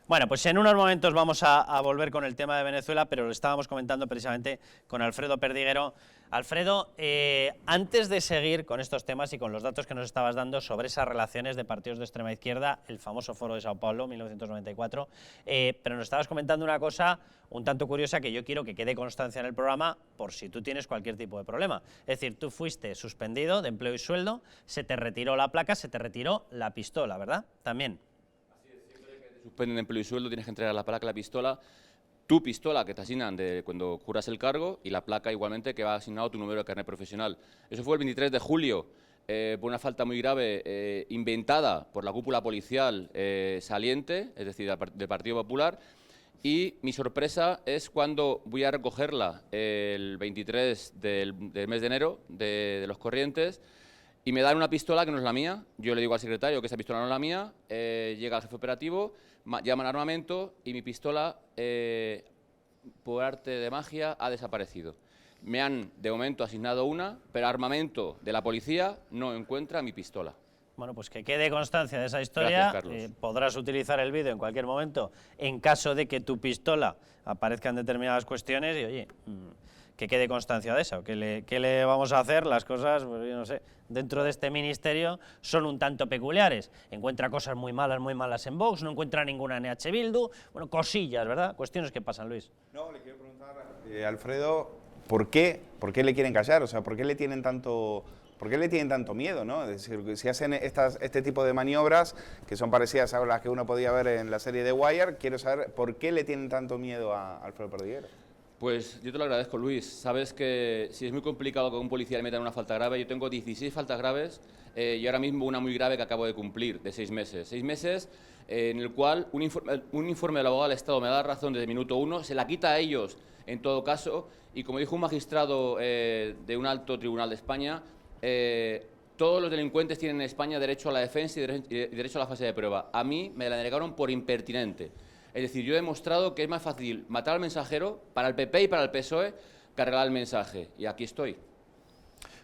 Bueno, pues en unos momentos vamos a volver con el tema de Venezuela, pero lo estábamos comentando precisamente con Alfredo Perdiguero. Alfredo, antes de seguir con estos temas y con los datos que nos estabas dando sobre esas relaciones de partidos de extrema izquierda, el famoso Foro de Sao Paulo, 1994, pero nos estabas comentando una cosa un tanto curiosa que yo quiero que quede constancia en el programa por si tú tienes cualquier tipo de problema. Es decir, tú fuiste suspendido de empleo y sueldo, se te retiró la placa, se te retiró la pistola, ¿verdad? También. Suspenden empleo y sueldo, tienes que entregar la placa, la pistola, tu pistola que te asignan de cuando juras el cargo y la placa igualmente que va asignado tu número de carnet profesional. Eso fue el 23 de julio, por una falta muy grave inventada por la cúpula policial saliente, es decir, del Partido Popular, y mi sorpresa es cuando voy a recogerla el 23 del mes de enero de los Corrientes. Y me dan una pistola que no es la mía, yo le digo al secretario que esa pistola no es la mía, llega el jefe operativo, llaman armamento y mi pistola, por arte de magia, ha desaparecido. Me han, de momento, asignado una, pero armamento de la policía no encuentra mi pistola. Bueno, pues que quede constancia de esa historia. Gracias, Carlos. Podrás utilizar el vídeo en cualquier momento en caso de que tu pistola aparezca en determinadas cuestiones y, oye, que quede constancia de eso. ¿Qué le vamos a hacer? Las cosas, pues yo no sé, dentro de este ministerio son un tanto peculiares. Encuentra cosas muy malas en Vox, no encuentra ninguna en EH Bildu, bueno, cosillas, ¿verdad? Cuestiones que pasan, Luis. No, le quiero preguntar, Alfredo, ¿por qué le quieren callar? O sea, ¿por qué le tienen tanto miedo, ¿no? Es decir, si hacen este tipo de maniobras que son parecidas a las que uno podía ver en la serie de Wire, quiero saber por qué le tienen tanto miedo a Alfredo Perdiguero. Pues yo te lo agradezco, Luis. Sabes que si es muy complicado que un policía le meta una falta grave, yo tengo 16 faltas graves y ahora mismo una muy grave que acabo de cumplir, de 6 meses. 6 meses en el cual un informe del abogado del Estado me da razón desde el minuto 1, se la quita a ellos en todo caso, y como dijo un magistrado de un alto tribunal de España, todos los delincuentes tienen en España derecho a la defensa y derecho a la fase de prueba. A mí me la denegaron por impertinente. Es decir, yo he demostrado que es más fácil matar al mensajero para el PP y para el PSOE que arreglar el mensaje. Y aquí estoy.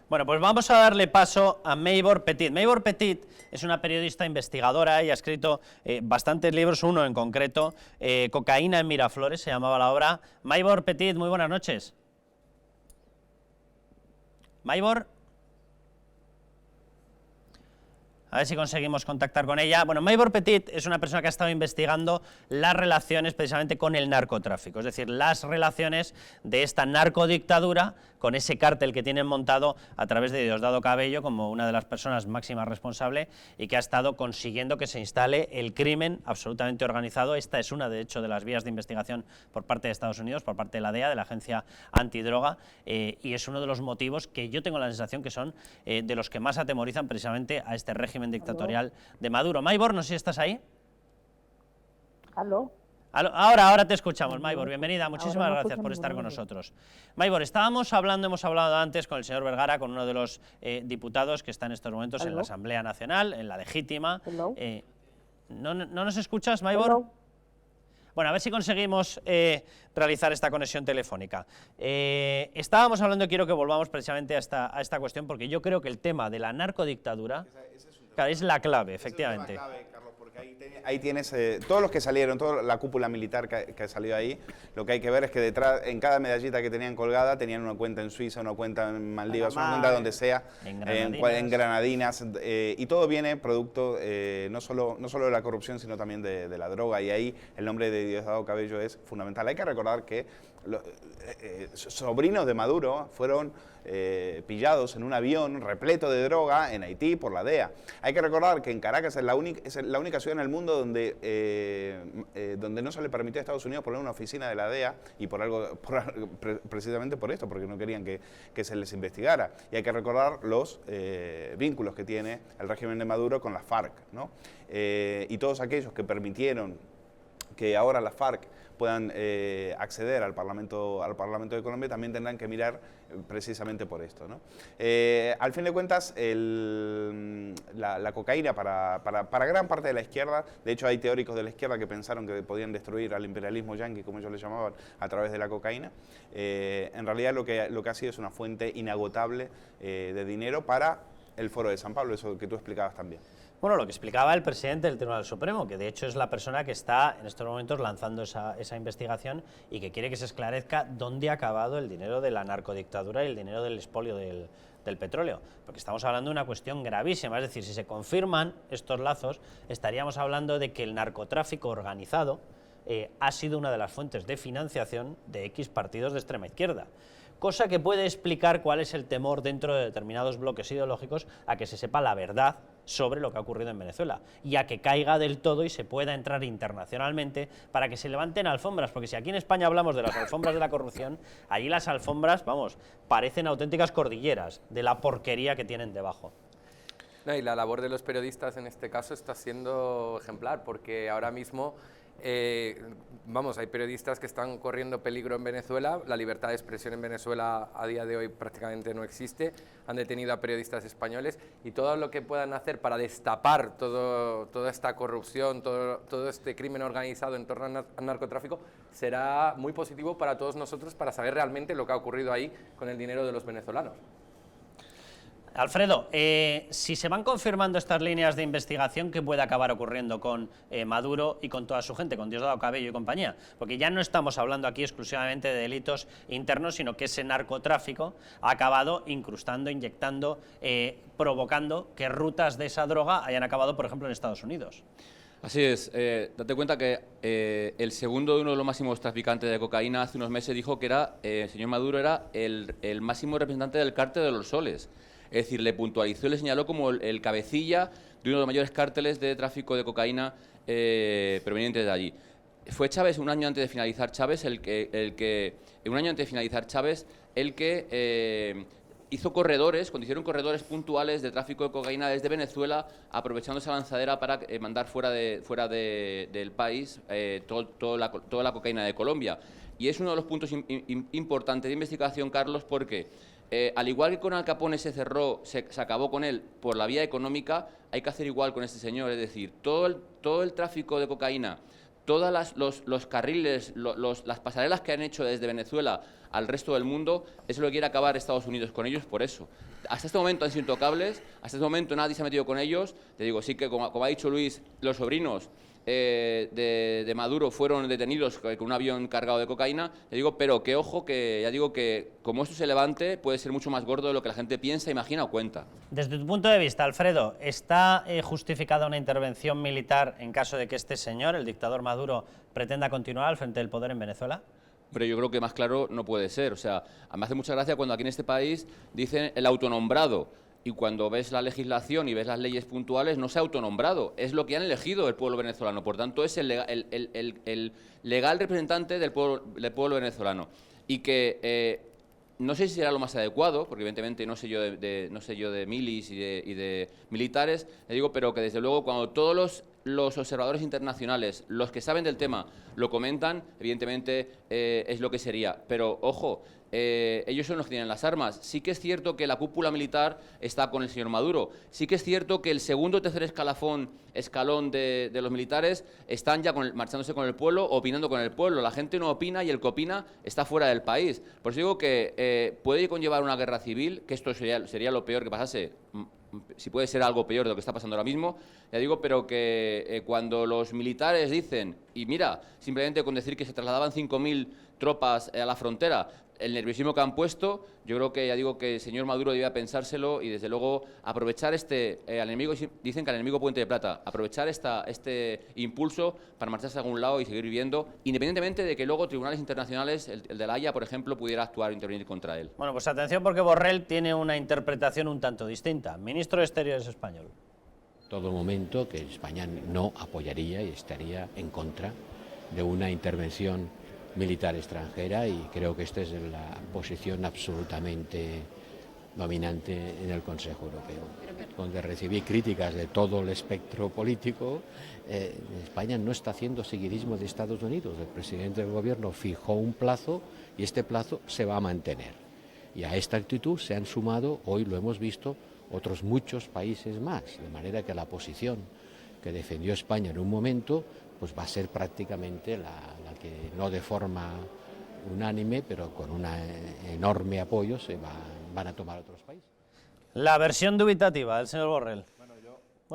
Bueno, pues vamos a darle paso a Maybor Petit. Maybor Petit es una periodista investigadora y ha escrito bastantes libros, uno en concreto, Cocaína en Miraflores, se llamaba la obra. Maybor Petit, muy buenas noches. Maybor. A ver si conseguimos contactar con ella. Bueno, Maybor Petit es una persona que ha estado investigando las relaciones precisamente con el narcotráfico, es decir, las relaciones de esta narcodictadura con ese cártel que tienen montado a través de Diosdado Cabello como una de las personas máximas responsables y que ha estado consiguiendo que se instale el crimen absolutamente organizado. Esta es una, de hecho, de las vías de investigación por parte de Estados Unidos, por parte de la DEA, de la Agencia Antidroga, y es uno de los motivos que yo tengo la sensación que son de los que más atemorizan precisamente a este régimen dictatorial de Maduro. Maybor, no sé si estás ahí. ¿Aló? Ahora te escuchamos, Maybor, bienvenida, muchísimas gracias por estar con nosotros. Maybor, hemos hablado antes con el señor Vergara, con uno de los diputados que está en estos momentos en la Asamblea Nacional, en la legítima. ¿No nos escuchas, Maybor? Bueno, a ver si conseguimos realizar esta conexión telefónica. Estábamos hablando, quiero que volvamos precisamente a esta cuestión, porque yo creo que el tema de la narcodictadura es la clave, efectivamente. Es la clave, Carlos, porque ahí tienes todos los que salieron, toda la cúpula militar que salió ahí. Lo que hay que ver es que detrás, en cada medallita que tenían colgada, tenían una cuenta en Suiza, una cuenta en Maldivas, una cuenta donde sea, en Granadinas, y todo viene producto no solo de la corrupción, sino también de la droga, y ahí el nombre de Diosdado Cabello es fundamental. Hay que recordar que los sobrinos de Maduro fueron pillados en un avión repleto de droga en Haití por la DEA. Hay que recordar que en Caracas es la única ciudad en el mundo donde no se le permitió a Estados Unidos poner una oficina de la DEA, y precisamente por esto, porque no querían que se les investigara. Y hay que recordar los vínculos que tiene el régimen de Maduro con las FARC, ¿no? Y todos aquellos que permitieron que ahora las FARC puedan acceder al Parlamento de Colombia también tendrán que mirar precisamente por esto, ¿no? Al fin de cuentas, la cocaína para gran parte de la izquierda, de hecho hay teóricos de la izquierda que pensaron que podían destruir al imperialismo yanqui, como ellos le llamaban, a través de la cocaína. En realidad lo que ha sido es una fuente inagotable de dinero para el Foro de San Pablo, eso que tú explicabas también. Bueno, lo que explicaba el presidente del Tribunal Supremo, que de hecho es la persona que está en estos momentos lanzando esa investigación y que quiere que se esclarezca dónde ha acabado el dinero de la narcodictadura y el dinero del expolio del petróleo, porque estamos hablando de una cuestión gravísima. Es decir, si se confirman estos lazos, estaríamos hablando de que el narcotráfico organizado ha sido una de las fuentes de financiación de X partidos de extrema izquierda, cosa que puede explicar cuál es el temor dentro de determinados bloques ideológicos a que se sepa la verdad sobre lo que ha ocurrido en Venezuela y a que caiga del todo y se pueda entrar internacionalmente para que se levanten alfombras, porque si aquí en España hablamos de las alfombras de la corrupción, allí las alfombras, vamos, parecen auténticas cordilleras de la porquería que tienen debajo. No, y la labor de los periodistas en este caso está siendo ejemplar, porque ahora mismo hay periodistas que están corriendo peligro en Venezuela, la libertad de expresión en Venezuela a día de hoy prácticamente no existe, han detenido a periodistas españoles y todo lo que puedan hacer para destapar toda esta corrupción, todo este crimen organizado en torno al narcotráfico será muy positivo para todos nosotros para saber realmente lo que ha ocurrido ahí con el dinero de los venezolanos. Alfredo, si se van confirmando estas líneas de investigación, ¿qué puede acabar ocurriendo con Maduro y con toda su gente, con Diosdado Cabello y compañía? Porque ya no estamos hablando aquí exclusivamente de delitos internos, sino que ese narcotráfico ha acabado incrustando, inyectando, provocando que rutas de esa droga hayan acabado, por ejemplo, en Estados Unidos. Así es, date cuenta que el segundo de uno de los máximos traficantes de cocaína hace unos meses dijo que el señor Maduro era el máximo representante del cártel de los Soles. Es decir, le puntualizó y le señaló como el cabecilla de uno de los mayores cárteles de tráfico de cocaína provenientes de allí. Fue Chávez, un año antes de finalizar Chávez, el que hizo corredores, cuando hicieron corredores puntuales de tráfico de cocaína desde Venezuela, aprovechando esa lanzadera para mandar fuera del país toda la cocaína de Colombia. Y es uno de los puntos importantes de investigación, Carlos, porque al igual que con Al Capone se acabó con él por la vía económica, hay que hacer igual con este señor. Es decir, todo el tráfico de cocaína, todos los carriles, las pasarelas que han hecho desde Venezuela al resto del mundo, es lo que quiere acabar Estados Unidos con ellos por eso. Hasta este momento han sido intocables, hasta este momento nadie se ha metido con ellos. Te digo, sí que como ha dicho Luis, los sobrinos de Maduro fueron detenidos con un avión cargado de cocaína, te digo, pero que ojo, que ya digo que como esto se levante puede ser mucho más gordo de lo que la gente piensa, imagina o cuenta. Desde tu punto de vista, Alfredo, ¿está justificada una intervención militar en caso de que este señor, el dictador Maduro, pretenda continuar al frente del poder en Venezuela? Pero yo creo que más claro no puede ser. O sea, me hace mucha gracia cuando aquí en este país dicen el autonombrado. Y cuando ves la legislación y ves las leyes puntuales, no se ha autonombrado, es lo que han elegido el pueblo venezolano, por tanto es el legal representante del pueblo venezolano. Y que no sé si será lo más adecuado, porque evidentemente no sé yo de milis y de militares, le digo, pero que desde luego cuando todos los observadores internacionales, los que saben del tema, lo comentan, evidentemente es lo que sería. Pero, ojo, ellos son los que tienen las armas. Sí que es cierto que la cúpula militar está con el señor Maduro. Sí que es cierto que el segundo o tercer escalón de los militares están ya marchándose con el pueblo, opinando con el pueblo. La gente no opina y el que opina está fuera del país. Por eso digo que puede conllevar una guerra civil, que esto sería lo peor que pasase. Si puede ser algo peor de lo que está pasando ahora mismo, ya digo, pero que cuando los militares dicen, y mira, simplemente con decir que se trasladaban 5.000 tropas a la frontera, el nerviosismo que han puesto, yo creo que ya digo que el señor Maduro debía pensárselo y desde luego aprovechar al enemigo, dicen que al enemigo puente de plata, aprovechar este impulso para marcharse a algún lado y seguir viviendo, independientemente de que luego tribunales internacionales, el de la Haya, por ejemplo, pudiera actuar o intervenir contra él. Bueno, pues atención porque Borrell tiene una interpretación un tanto distinta. Ministro de Exteriores español. Todo momento que España no apoyaría y estaría en contra de una intervención militar extranjera y creo que esta es la posición absolutamente dominante en el Consejo Europeo. Donde recibí críticas de todo el espectro político, España no está haciendo seguidismo de Estados Unidos. El presidente del gobierno fijó un plazo y este plazo se va a mantener. Y a esta actitud se han sumado, hoy lo hemos visto, otros muchos países más, de manera que la posición que defendió España en un momento pues va a ser prácticamente la que no de forma unánime, pero con un enorme apoyo van a tomar otros países. La versión dubitativa del señor Borrell.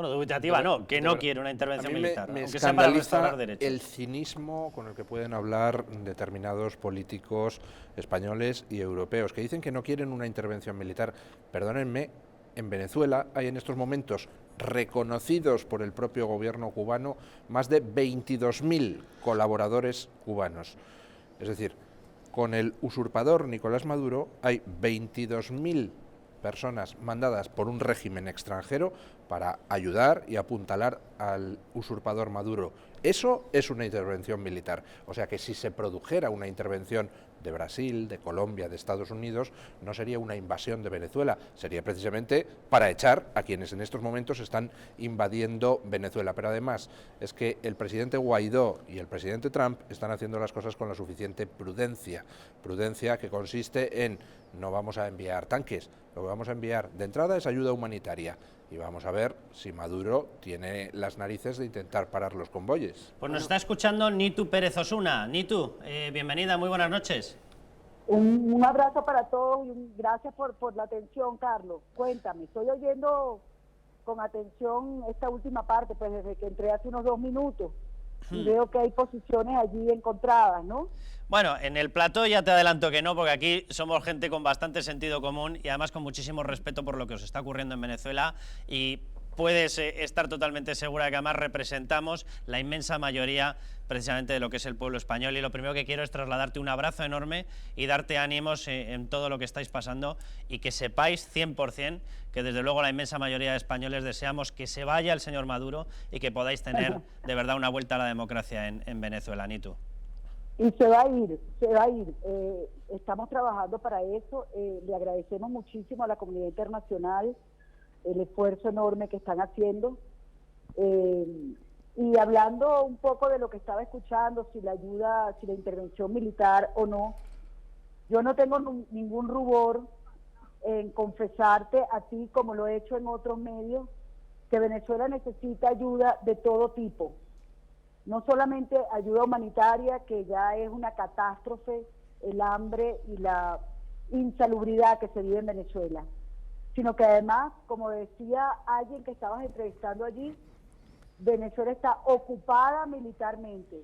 Bueno, dubitativa no, que no quiere una intervención militar, Me aunque sea para escandaliza restaurar derechos. el cinismo con el que pueden hablar determinados políticos españoles y europeos, que dicen que no quieren una intervención militar. Perdónenme, en Venezuela hay en estos momentos reconocidos por el propio gobierno cubano más de 22.000 colaboradores cubanos. Es decir, con el usurpador Nicolás Maduro hay 22.000 personas mandadas por un régimen extranjero para ayudar y apuntalar al usurpador Maduro. Eso es una intervención militar. O sea que si se produjera una intervención de Brasil, de Colombia, de Estados Unidos, no sería una invasión de Venezuela, sería precisamente para echar a quienes en estos momentos están invadiendo Venezuela. Pero además es que el presidente Guaidó y el presidente Trump están haciendo las cosas con la suficiente prudencia, prudencia que consiste en no vamos a enviar tanques, lo que vamos a enviar de entrada es ayuda humanitaria. Y vamos a ver si Maduro tiene las narices de intentar parar los convoyes. Pues nos está escuchando Nitu Pérez Osuna. Nitu, bienvenida, muy buenas noches. Un abrazo para todos y gracias por la atención, Carlos. Cuéntame, estoy oyendo con atención esta última parte, pues desde que entré hace unos 2 minutos. Y veo que hay posiciones allí encontradas, ¿no? Bueno, en el plató ya te adelanto que no, porque aquí somos gente con bastante sentido común y además con muchísimo respeto por lo que os está ocurriendo en Venezuela y puedes estar totalmente segura de que además representamos la inmensa mayoría precisamente de lo que es el pueblo español y lo primero que quiero es trasladarte un abrazo enorme y darte ánimos en todo lo que estáis pasando y que sepáis 100% que desde luego la inmensa mayoría de españoles deseamos que se vaya el señor Maduro y que podáis tener de verdad una vuelta a la democracia en Venezuela, Nitu. Y se va a ir, se va a ir. Estamos trabajando para eso. Le agradecemos muchísimo a la comunidad internacional el esfuerzo enorme que están haciendo. Y hablando un poco de lo que estaba escuchando, si la ayuda, si la intervención militar o no, yo no tengo ningún rubor en confesarte a ti, como lo he hecho en otros medios, que Venezuela necesita ayuda de todo tipo. No solamente ayuda humanitaria, que ya es una catástrofe, el hambre y la insalubridad que se vive en Venezuela, sino que además, como decía alguien que estabas entrevistando allí, Venezuela está ocupada militarmente,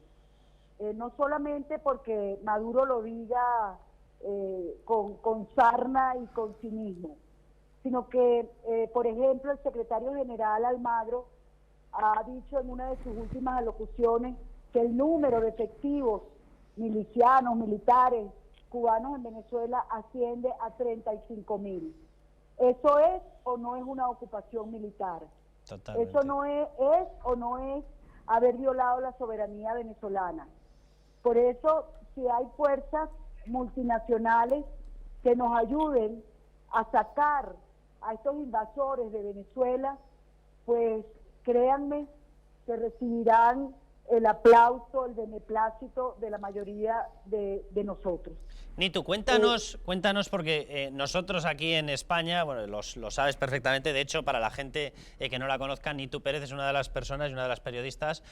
no solamente porque Maduro lo diga con sarna y con cinismo, sino que, por ejemplo, el secretario general Almagro ha dicho en una de sus últimas alocuciones que el número de efectivos milicianos, militares, cubanos en Venezuela asciende a 35.000. ¿Eso es o no es una ocupación militar? Totalmente. Eso no es o no es haber violado la soberanía venezolana. Por eso, si hay fuerzas multinacionales que nos ayuden a sacar a estos invasores de Venezuela, pues créanme que recibirán el aplauso, el beneplácito de la mayoría de nosotros. Nitu, cuéntanos porque nosotros aquí en España, bueno, lo sabes perfectamente, de hecho, para la gente que no la conozca, Nitu Pérez es una de las personas y una de las periodistas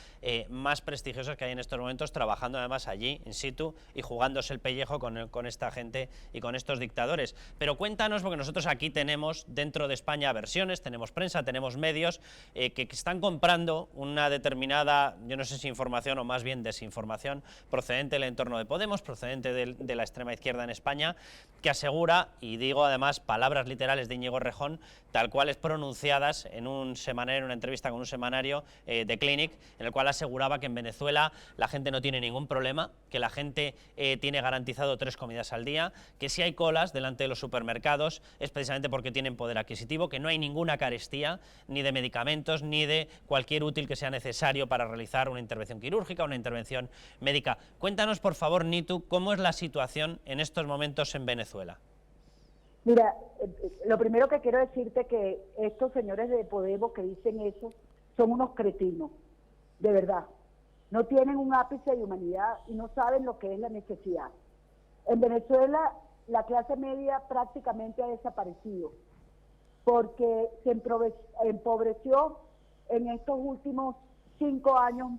más prestigiosas que hay en estos momentos, trabajando además allí, in situ, y jugándose el pellejo con esta gente y con estos dictadores. Pero cuéntanos, porque nosotros aquí tenemos dentro de España versiones, tenemos prensa, tenemos medios que están comprando una determinada, yo no sé si información o más bien desinformación, procedente del entorno de Podemos, procedente de la extrema izquierda en España, que asegura, y digo además palabras literales de Íñigo Errejón, tal cual es pronunciadas en un semanario, en una entrevista con un semanario de Clinic, en el cual aseguraba que en Venezuela la gente no tiene ningún problema, que la gente tiene garantizado 3 comidas al día, que si hay colas delante de los supermercados es precisamente porque tienen poder adquisitivo, que no hay ninguna carestía, ni de medicamentos, ni de cualquier útil que sea necesario para realizar una intervención quirúrgica, una intervención médica. Cuéntanos, por favor, Nitu, cómo es la situación en estos momentos en Venezuela. Mira, lo primero que quiero decirte que estos señores de Podemos que dicen eso son unos cretinos, de verdad. No tienen un ápice de humanidad y no saben lo que es la necesidad. En Venezuela la clase media prácticamente ha desaparecido porque se empobreció en estos últimos 5 años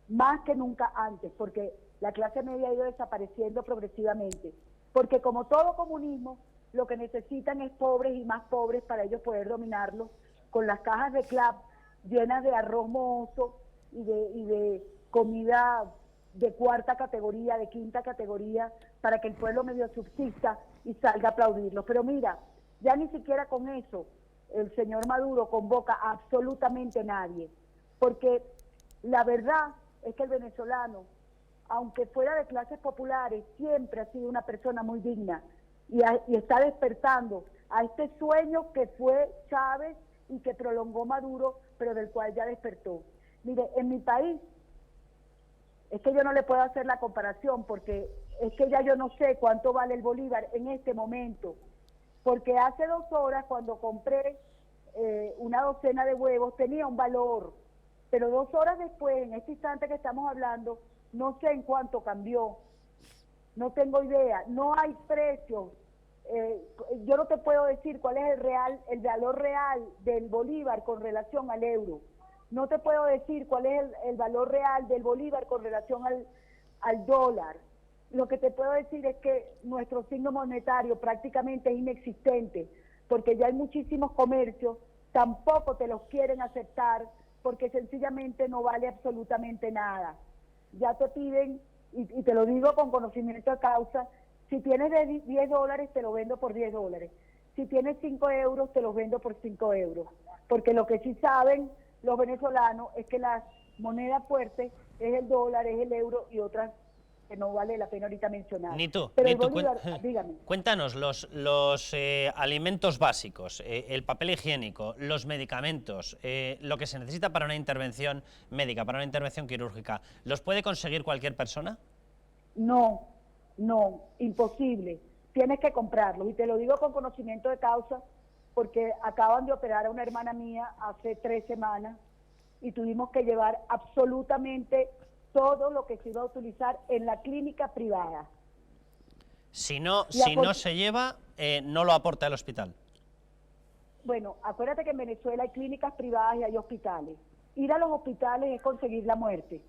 más que nunca antes, porque la clase media ha ido desapareciendo progresivamente, porque como todo comunismo, lo que necesitan es pobres y más pobres para ellos poder dominarlo con las cajas de clap llenas de arroz mozo y de comida de cuarta categoría, de quinta categoría, para que el pueblo medio subsista y salga a aplaudirlo. Pero mira, ya ni siquiera con eso el señor Maduro convoca a absolutamente nadie, porque la verdad es que el venezolano, aunque fuera de clases populares, siempre ha sido una persona muy digna y está despertando a este sueño que fue Chávez y que prolongó Maduro, pero del cual ya despertó. Mire, en mi país, es que yo no le puedo hacer la comparación porque es que ya yo no sé cuánto vale el bolívar en este momento, porque hace 2 horas cuando compré una docena de huevos tenía un valor, pero 2 horas después, en este instante que estamos hablando, no sé en cuánto cambió, no tengo idea, no hay precios. Yo no te puedo decir cuál es el valor real del bolívar con relación al euro. No te puedo decir cuál es el valor real del bolívar con relación al dólar. Lo que te puedo decir es que nuestro signo monetario prácticamente es inexistente, porque ya hay muchísimos comercios, tampoco te los quieren aceptar, porque sencillamente no vale absolutamente nada. Ya te piden, y te lo digo con conocimiento de causa, si tienes de $10 te lo vendo por $10. Si tienes 5 euros te los vendo por 5 euros. Porque lo que sí saben los venezolanos es que las monedas fuertes es el dólar, es el euro y otras que no vale la pena ahorita mencionar. Pero el bolívar, dígame. Cuéntanos los alimentos básicos, el papel higiénico, los medicamentos, lo que se necesita para una intervención médica, para una intervención quirúrgica, ¿los puede conseguir cualquier persona? No, imposible. Tienes que comprarlos. Y te lo digo con conocimiento de causa, porque acaban de operar a una hermana mía hace 3 semanas y tuvimos que llevar absolutamente todo lo que se iba a utilizar en la clínica privada. Si no se lleva, no lo aporta el hospital. Bueno, acuérdate que en Venezuela hay clínicas privadas y hay hospitales. Ir a los hospitales es conseguir la muerte,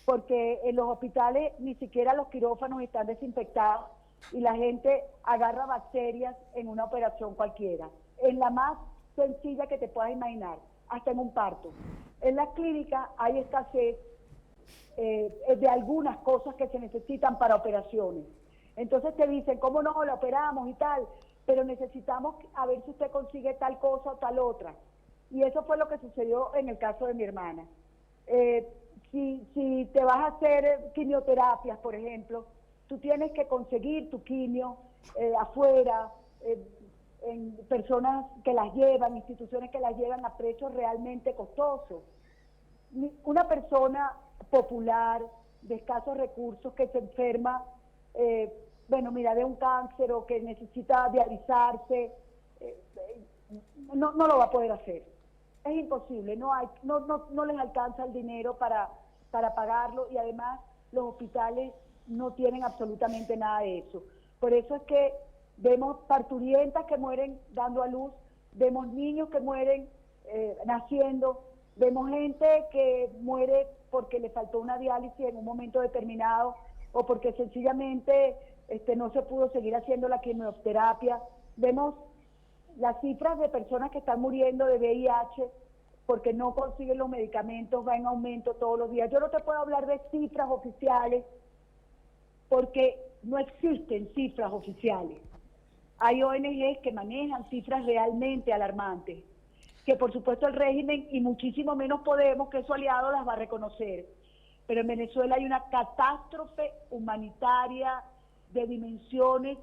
porque en los hospitales ni siquiera los quirófanos están desinfectados y la gente agarra bacterias en una operación cualquiera, en la más sencilla que te puedas imaginar, hasta en un parto. En las clínicas hay escasez de algunas cosas que se necesitan para operaciones. Entonces te dicen, ¿cómo no? La operamos y tal, pero necesitamos a ver si usted consigue tal cosa o tal otra. Y eso fue lo que sucedió en el caso de mi hermana. Si te vas a hacer quimioterapias, por ejemplo, tú tienes que conseguir tu quimio afuera, en personas que las llevan, instituciones que las llevan a precios realmente costosos. Una persona popular, de escasos recursos, que se enferma, de un cáncer o que necesita dializarse, no lo va a poder hacer. Es imposible, no les alcanza el dinero para pagarlo y además los hospitales no tienen absolutamente nada de eso. Por eso es que vemos parturientas que mueren dando a luz, vemos niños que mueren naciendo, vemos gente que muere porque le faltó una diálisis en un momento determinado o porque sencillamente no se pudo seguir haciendo la quimioterapia. Vemos las cifras de personas que están muriendo de VIH porque no consiguen los medicamentos, va en aumento todos los días. Yo no te puedo hablar de cifras oficiales porque no existen cifras oficiales. Hay ONGs que manejan cifras realmente alarmantes, que por supuesto el régimen y muchísimo menos Podemos, que es su aliado, las va a reconocer. Pero en Venezuela hay una catástrofe humanitaria de dimensiones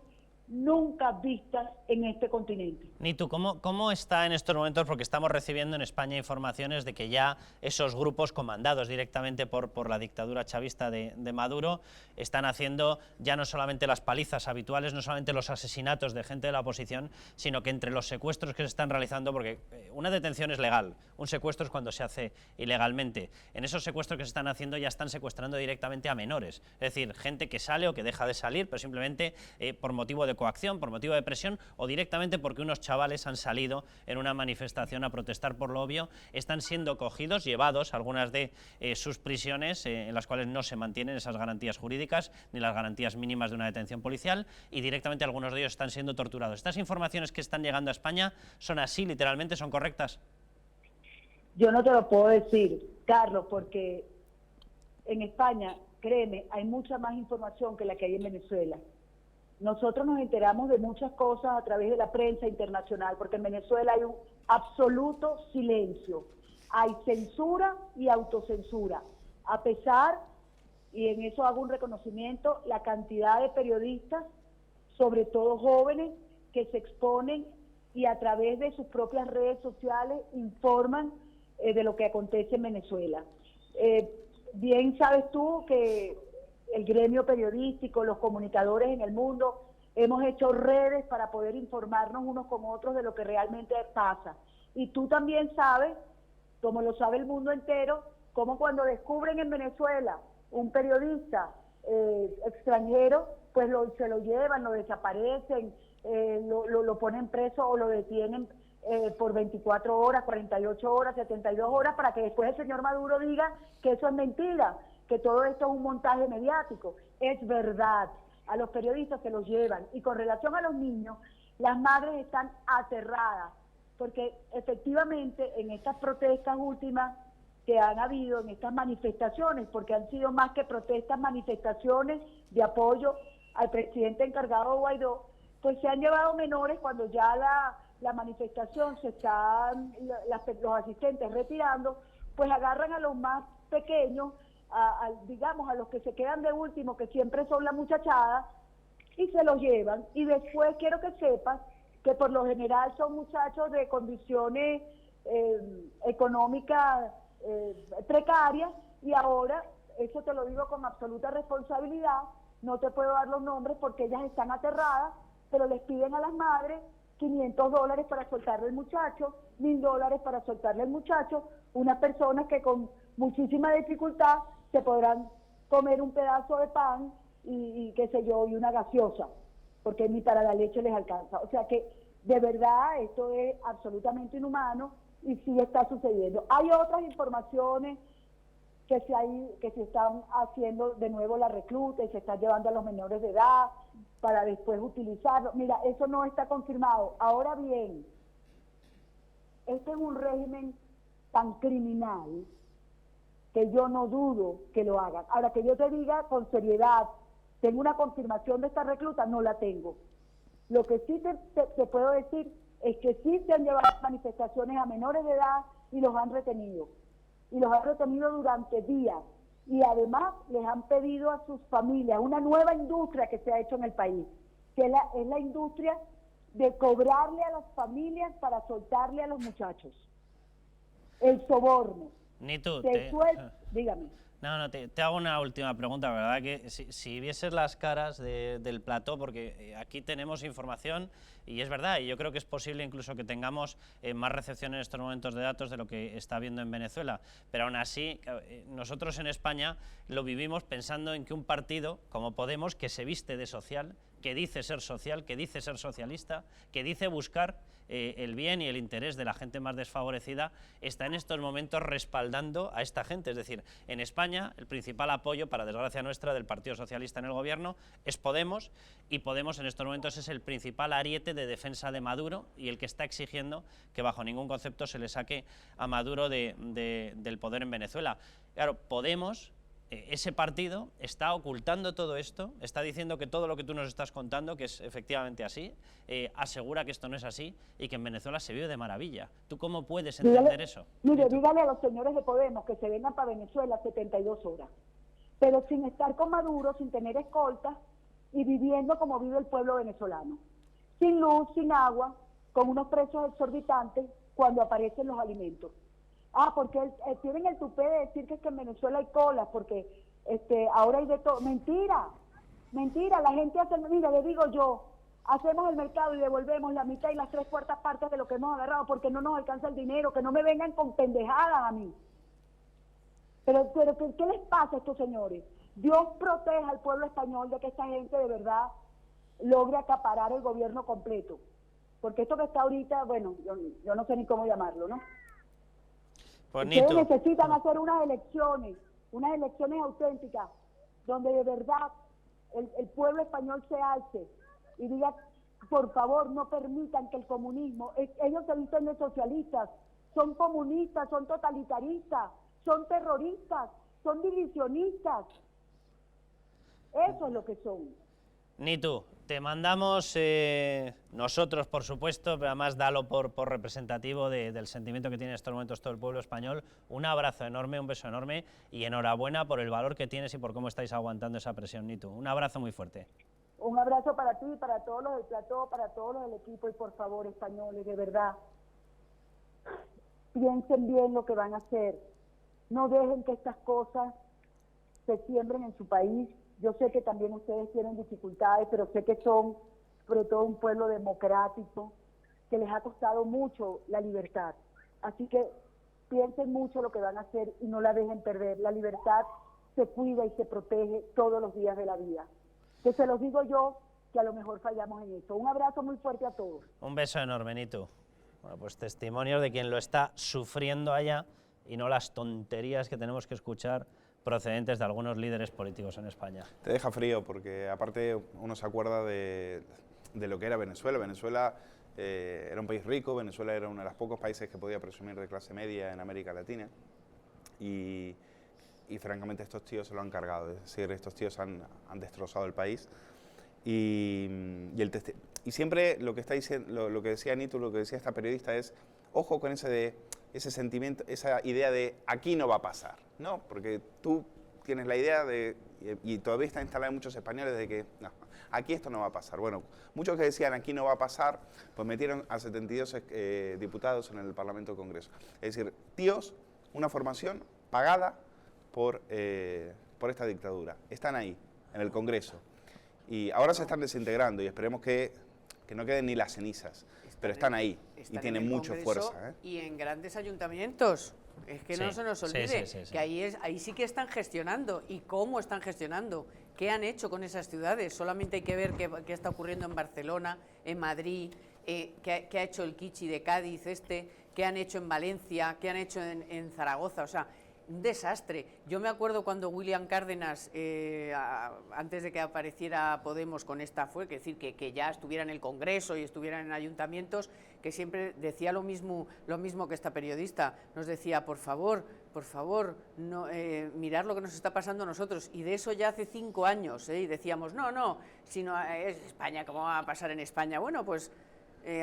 nunca vistas en este continente. Nitu, ¿cómo está en estos momentos? Porque estamos recibiendo en España informaciones de que ya esos grupos comandados directamente por la dictadura chavista de Maduro están haciendo ya no solamente las palizas habituales, no solamente los asesinatos de gente de la oposición, sino que entre los secuestros que se están realizando, porque una detención es legal, un secuestro es cuando se hace ilegalmente. En esos secuestros que se están haciendo ya están secuestrando directamente a menores, es decir, gente que sale o que deja de salir, pero simplemente por motivo de coacción, por motivo de presión o directamente porque unos chavales han salido en una manifestación a protestar por lo obvio, están siendo cogidos, llevados a algunas de sus prisiones en las cuales no se mantienen esas garantías jurídicas ni las garantías mínimas de una detención policial y directamente algunos de ellos están siendo torturados. ¿Estas informaciones que están llegando a España son así, literalmente, son correctas? Yo no te lo puedo decir, Carlos, porque en España, créeme, hay mucha más información que la que hay en Venezuela. Nosotros nos enteramos de muchas cosas a través de la prensa internacional, porque en Venezuela hay un absoluto silencio. Hay censura y autocensura. A pesar, y en eso hago un reconocimiento, la cantidad de periodistas, sobre todo jóvenes, que se exponen y a través de sus propias redes sociales informan de lo que acontece en Venezuela. Bien sabes tú que el gremio periodístico, los comunicadores en el mundo, hemos hecho redes para poder informarnos unos con otros de lo que realmente pasa. Y tú también sabes, como lo sabe el mundo entero, como cuando descubren en Venezuela un periodista extranjero, pues se lo llevan, lo desaparecen, lo ponen preso o lo detienen por 24 horas, 48 horas, 72 horas, para que después el señor Maduro diga que eso es mentira, que todo esto es un montaje mediático. Es verdad, a los periodistas se los llevan. Y con relación a los niños, las madres están aterradas, porque efectivamente en estas protestas últimas que han habido, en estas manifestaciones, porque han sido más que protestas, manifestaciones de apoyo al presidente encargado Guaidó, pues se han llevado menores cuando ya la manifestación se están, los asistentes retirando, pues agarran a los más pequeños, digamos a los que se quedan de último, que siempre son la muchachada, y se los llevan. Y después quiero que sepas que por lo general son muchachos de condiciones económicas precarias, y ahora, eso te lo digo con absoluta responsabilidad, no te puedo dar los nombres porque ellas están aterradas, pero les piden a las madres $500 para soltarle al muchacho, $1,000 para soltarle al muchacho, unas personas que con muchísima dificultad se podrán comer un pedazo de pan y qué sé yo, y una gaseosa, porque ni para la leche les alcanza. O sea que de verdad esto es absolutamente inhumano y sí está sucediendo. Hay otras informaciones que se están haciendo de nuevo la recluta y se están llevando a los menores de edad para después utilizarlo. Mira, eso no está confirmado. Ahora bien, este es un régimen tan criminal que yo no dudo que lo hagan. Ahora, que yo te diga con seriedad, ¿tengo una confirmación de esta recluta? No la tengo. Lo que sí te puedo decir es que sí se han llevado manifestaciones a menores de edad y los han retenido. Y los han retenido durante días. Y además les han pedido a sus familias una nueva industria que se ha hecho en el país, que es la industria de cobrarle a las familias para soltarle a los muchachos. El soborno. Ni tú. Dígame. No, te hago una última pregunta, ¿verdad? Que si vieses las caras del plató, porque aquí tenemos información y es verdad, y yo creo que es posible incluso que tengamos más recepción en estos momentos de datos de lo que está habiendo en Venezuela, pero aún así nosotros en España lo vivimos pensando en que un partido como Podemos, que se viste de social, que dice ser social, que dice ser socialista, que dice buscar el bien y el interés de la gente más desfavorecida, está en estos momentos respaldando a esta gente. Es decir, en España el principal apoyo, para desgracia nuestra, del Partido Socialista en el gobierno es Podemos, y Podemos en estos momentos es el principal ariete de defensa de Maduro y el que está exigiendo que bajo ningún concepto se le saque a Maduro del poder en Venezuela. Claro, Podemos, ese partido, está ocultando todo esto, está diciendo que todo lo que tú nos estás contando, que es efectivamente así, asegura que esto no es así y que en Venezuela se vive de maravilla. ¿Tú cómo puedes entender eso? Mire, dígale a los señores de Podemos que se vengan para Venezuela 72 horas, pero sin estar con Maduro, sin tener escoltas y viviendo como vive el pueblo venezolano, sin luz, sin agua, con unos precios exorbitantes cuando aparecen los alimentos. Porque tienen el tupé de decir que en Venezuela hay colas, porque ahora hay de todo. Mentira, la gente hace, mira, le digo yo, hacemos el mercado y devolvemos la mitad y las 3/4 partes de lo que hemos agarrado porque no nos alcanza el dinero, que no me vengan con pendejadas a mí. Pero ¿qué les pasa a estos señores? Dios proteja al pueblo español de que esta gente de verdad logre acaparar el gobierno completo. Porque esto que está ahorita, bueno, yo no sé ni cómo llamarlo, ¿no? Ustedes necesitan hacer unas elecciones auténticas, donde de verdad el pueblo español se alce y diga, por favor, no permitan que el comunismo, ellos se dicen de socialistas, son comunistas, son totalitaristas, son terroristas, son divisionistas. Eso es lo que son. Nitu, te mandamos nosotros, por supuesto, pero además dalo por representativo del sentimiento que tiene en estos momentos todo el pueblo español. Un abrazo enorme, un beso enorme y enhorabuena por el valor que tienes y por cómo estáis aguantando esa presión, Nitu. Un abrazo muy fuerte. Un abrazo para ti, para todos los del plató, para todos los del equipo y por favor, españoles, de verdad, piensen bien lo que van a hacer. No dejen que estas cosas se siembren en su país. Yo sé que también ustedes tienen dificultades, pero sé que son, sobre todo, un pueblo democrático, que les ha costado mucho la libertad. Así que piensen mucho lo que van a hacer y no la dejen perder. La libertad se cuida y se protege todos los días de la vida. Que se los digo yo, que a lo mejor fallamos en esto. Un abrazo muy fuerte a todos. Un beso enorme, Nitu. Bueno, pues testimonios de quien lo está sufriendo allá y no las tonterías que tenemos que escuchar procedentes de algunos líderes políticos en España. Te deja frío porque aparte uno se acuerda de lo que era Venezuela. Venezuela era un país rico, Venezuela era uno de los pocos países que podía presumir de clase media en América Latina y francamente estos tíos se lo han cargado, es decir, estos tíos han destrozado el país y siempre lo que está diciendo, lo que decía Nitu, lo que decía esta periodista es, ojo con ese sentimiento, esa idea de aquí no va a pasar, ¿no? Porque tú tienes la idea de, y todavía está instalada en muchos españoles, de que no, aquí esto no va a pasar. Bueno, muchos que decían aquí no va a pasar, pues metieron a 72 diputados en el Parlamento Congreso. Es decir, tíos, una formación pagada por esta dictadura. Están ahí, en el Congreso. Y ahora se están desintegrando y esperemos que no queden ni las cenizas. Pero están ahí y tienen mucha fuerza. Y en grandes ayuntamientos. Es que no se nos olvide que ahí sí que están gestionando. ¿Y cómo están gestionando? ¿Qué han hecho con esas ciudades? Solamente hay que ver qué está ocurriendo en Barcelona, en Madrid, qué ha hecho el Kichi de Cádiz, qué han hecho en Valencia, qué han hecho en Zaragoza. O sea, un desastre. Yo me acuerdo cuando William Cárdenas, antes de que apareciera Podemos con esta fue, que decir que ya estuviera en el Congreso y estuviera en ayuntamientos, que siempre decía lo mismo que esta periodista, nos decía, por favor, no, mirar lo que nos está pasando a nosotros, y de eso ya hace 5 años, y decíamos, no, si no es España, ¿cómo va a pasar en España? Bueno, pues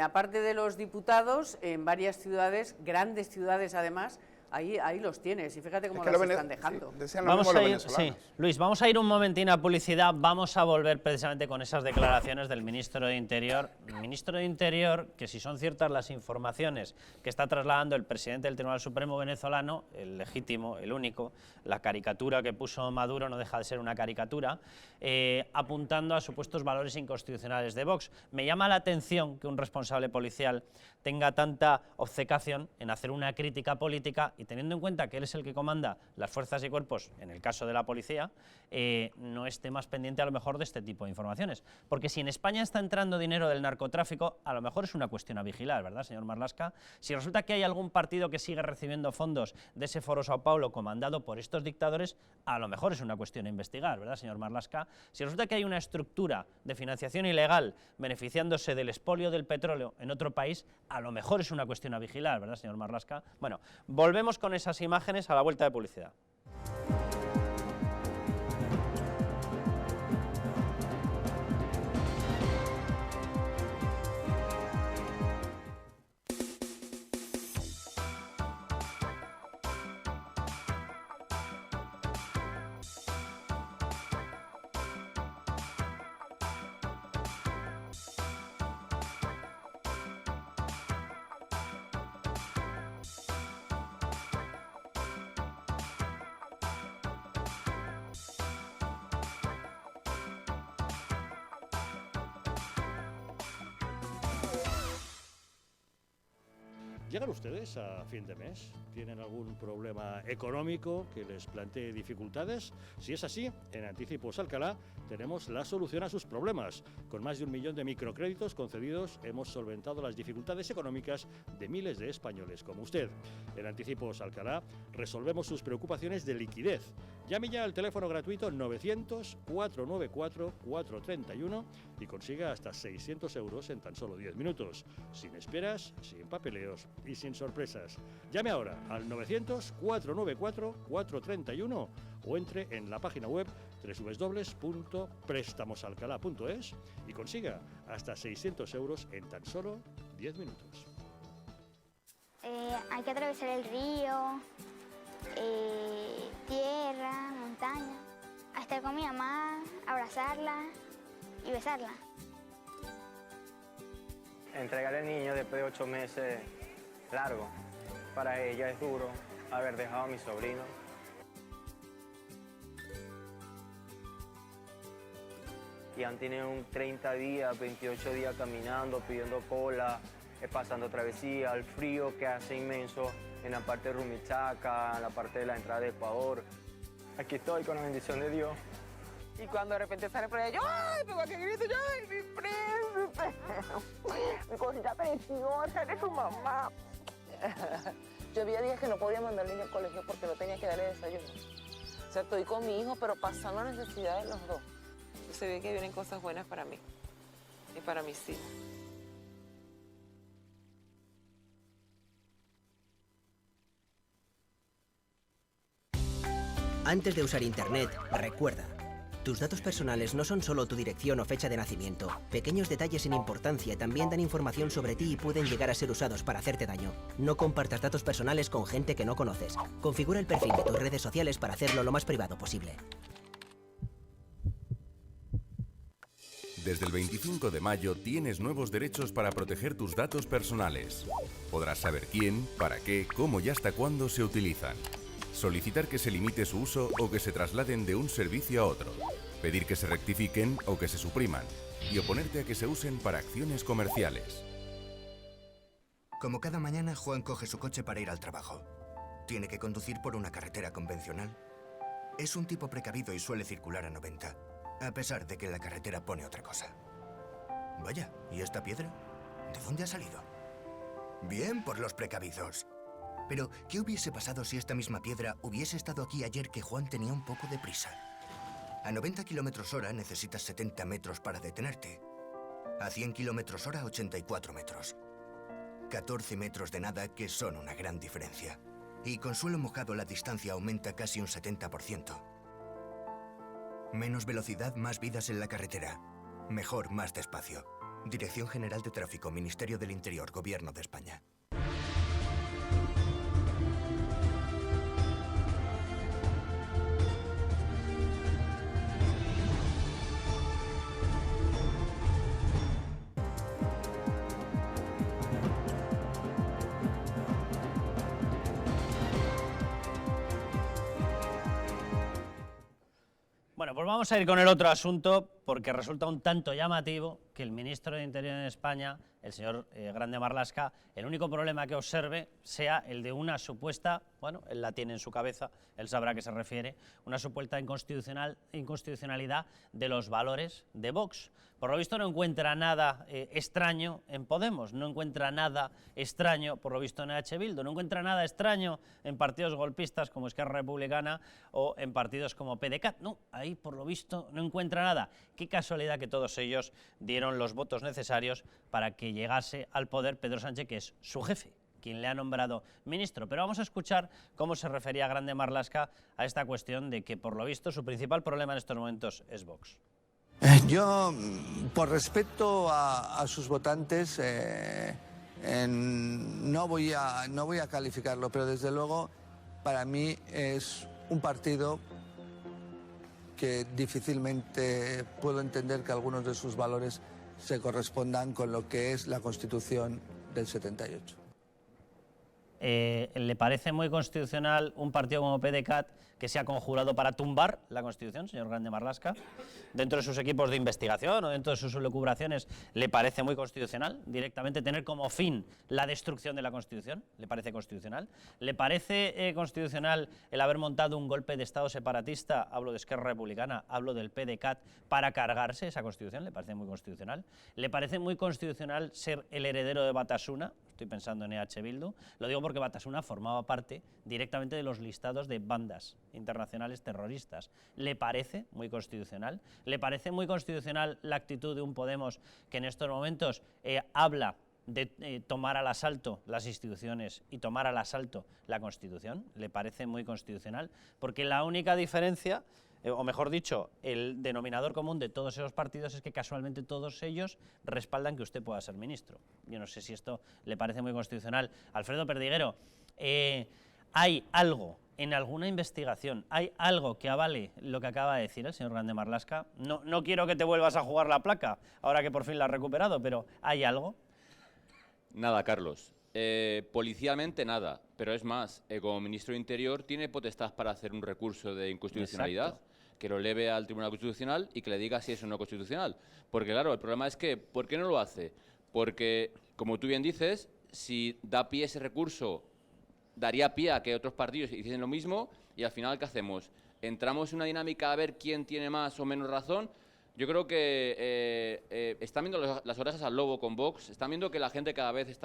aparte de los diputados, en varias ciudades, grandes ciudades además, ahí los tienes y fíjate cómo los están dejando. Sí, vamos a ir, Luis, vamos a ir un momentín a publicidad, vamos a volver precisamente con esas declaraciones del ministro de Interior. Ministro de Interior, que si son ciertas las informaciones que está trasladando el presidente del Tribunal Supremo venezolano, el legítimo, el único, la caricatura que puso Maduro no deja de ser una caricatura, apuntando a supuestos valores inconstitucionales de Vox. Me llama la atención que un responsable policial tenga tanta obcecación en hacer una crítica política y teniendo en cuenta que él es el que comanda las fuerzas y cuerpos, en el caso de la policía, no esté más pendiente a lo mejor de este tipo de informaciones. Porque si en España está entrando dinero del narcotráfico, a lo mejor es una cuestión a vigilar, ¿verdad, señor Marlaska? Si resulta que hay algún partido que sigue recibiendo fondos de ese Foro Sao Paulo comandado por estos dictadores, a lo mejor es una cuestión a investigar, ¿verdad, señor Marlaska? Si resulta que hay una estructura de financiación ilegal beneficiándose del expolio del petróleo en otro país, a lo mejor es una cuestión a vigilar, ¿verdad, señor Marlaska? Bueno, volvemos con esas imágenes a la vuelta de publicidad. ¿Llegan ustedes a fin de mes? ¿Tienen algún problema económico que les plantee dificultades? Si es así, en Anticipos Alcalá tenemos la solución a sus problemas. Con más de 1 millón de microcréditos concedidos hemos solventado las dificultades económicas de miles de españoles como usted. En Anticipos Alcalá resolvemos sus preocupaciones de liquidez. Llame ya al teléfono gratuito 900-494-431 y consiga hasta 600 euros en tan solo 10 minutos. Sin esperas, sin papeleos y sin sorpresas. Llame ahora al 900-494-431 o entre en la página web www.préstamosalcalá.es y consiga hasta 600 euros en tan solo 10 minutos. Hay que atravesar el río, tierra, montaña, a estar con mi mamá, abrazarla y besarla. Entregar al niño después de 8 meses, largo. Para ella es duro haber dejado a mi sobrino. Y han tenido 30 días, 28 días caminando, pidiendo cola, pasando travesía, el frío que hace inmenso en la parte de Rumichaca, en la parte de la entrada de Ecuador. Aquí estoy con la bendición de Dios. Y cuando de repente sale por allá, yo, ¡ay! Pero que grito yo, ¡ay, mi príncipe! Mi cosita preciosa de su mamá. Yo había días que no podía mandar al niño al colegio porque no tenía que darle desayuno. O sea, estoy con mi hijo, pero pasando necesidades los dos. Se ve que vienen cosas buenas para mí y para mis hijos. Antes de usar Internet, recuerda, tus datos personales no son solo tu dirección o fecha de nacimiento. Pequeños detalles sin importancia también dan información sobre ti y pueden llegar a ser usados para hacerte daño. No compartas datos personales con gente que no conoces. Configura el perfil de tus redes sociales para hacerlo lo más privado posible. Desde el 25 de mayo tienes nuevos derechos para proteger tus datos personales. Podrás saber quién, para qué, cómo y hasta cuándo se utilizan. Solicitar que se limite su uso o que se trasladen de un servicio a otro. Pedir que se rectifiquen o que se supriman. Y oponerte a que se usen para acciones comerciales. Como cada mañana, Juan coge su coche para ir al trabajo. Tiene que conducir por una carretera convencional. Es un tipo precavido y suele circular a 90, a pesar de que la carretera pone otra cosa. Vaya, ¿y esta piedra? ¿De dónde ha salido? Bien por los precavidos. Pero, ¿qué hubiese pasado si esta misma piedra hubiese estado aquí ayer que Juan tenía un poco de prisa? A 90 km/h necesitas 70 metros para detenerte. A 100 km/h, 84 metros. 14 metros de nada que son una gran diferencia. Y con suelo mojado la distancia aumenta casi un 70%. Menos velocidad, más vidas en la carretera. Mejor, más despacio. Dirección General de Tráfico, Ministerio del Interior, Gobierno de España. Bueno, pues vamos a ir con el otro asunto, porque resulta un tanto llamativo que el ministro de Interior en España, el señor Grande Marlaska, el único problema que observe sea el de una supuesta, bueno, él la tiene en su cabeza, él sabrá a qué se refiere, una supuesta inconstitucionalidad de los valores de Vox. Por lo visto no encuentra nada extraño en Podemos, no encuentra nada extraño, por lo visto, en EH Bildu, no encuentra nada extraño en partidos golpistas como Esquerra Republicana o en partidos como PDeCAT. No, ahí por lo visto no encuentra nada. Qué casualidad que todos ellos dieron los votos necesarios para que llegase al poder Pedro Sánchez, que es su jefe, quien le ha nombrado ministro. Pero vamos a escuchar cómo se refería Grande Marlaska a esta cuestión de que, por lo visto, su principal problema en estos momentos es Vox. Yo, por respeto a sus votantes, no voy a calificarlo, pero desde luego para mí es un partido que difícilmente puedo entender que algunos de sus valores se correspondan con lo que es la Constitución del 78. ¿Le parece muy constitucional un partido como PDeCAT que se ha conjurado para tumbar la Constitución, señor Grande Marlaska? ¿Dentro de sus equipos de investigación o dentro de sus elucubraciones le parece muy constitucional directamente tener como fin la destrucción de la Constitución? ¿Le parece constitucional? ¿Le parece constitucional el haber montado un golpe de Estado separatista, hablo de Esquerra Republicana, hablo del PDeCAT, para cargarse esa Constitución? ¿Le parece muy constitucional? ¿Le parece muy constitucional ser el heredero de Batasuna? Estoy pensando en EH Bildu. Lo digo porque Batasuna formaba parte directamente de los listados de bandas internacionales terroristas. ¿Le parece muy constitucional? ¿Le parece muy constitucional la actitud de un Podemos que en estos momentos habla de tomar al asalto las instituciones y tomar al asalto la Constitución? ¿Le parece muy constitucional? Porque la única diferencia, o mejor dicho, el denominador común de todos esos partidos es que casualmente todos ellos respaldan que usted pueda ser ministro. Yo no sé si esto le parece muy constitucional. Alfredo Perdiguero, ¿hay algo en alguna investigación, hay algo que avale lo que acaba de decir el señor Grande Marlaska? No quiero que te vuelvas a jugar la placa, ahora que por fin la has recuperado, pero ¿hay algo? Nada, Carlos. Policialmente nada, pero es más, como ministro de Interior tiene potestad para hacer un recurso de inconstitucionalidad. Exacto. Que lo eleve al Tribunal Constitucional y que le diga si es o no constitucional. Porque claro, el problema es que, ¿por qué no lo hace? Porque, como tú bien dices, si da pie ese recurso, daría pie a que otros partidos hiciesen lo mismo y al final, ¿qué hacemos? ¿Entramos en una dinámica a ver quién tiene más o menos razón? Yo creo que están viendo las orejas al lobo con Vox, están viendo que la gente cada vez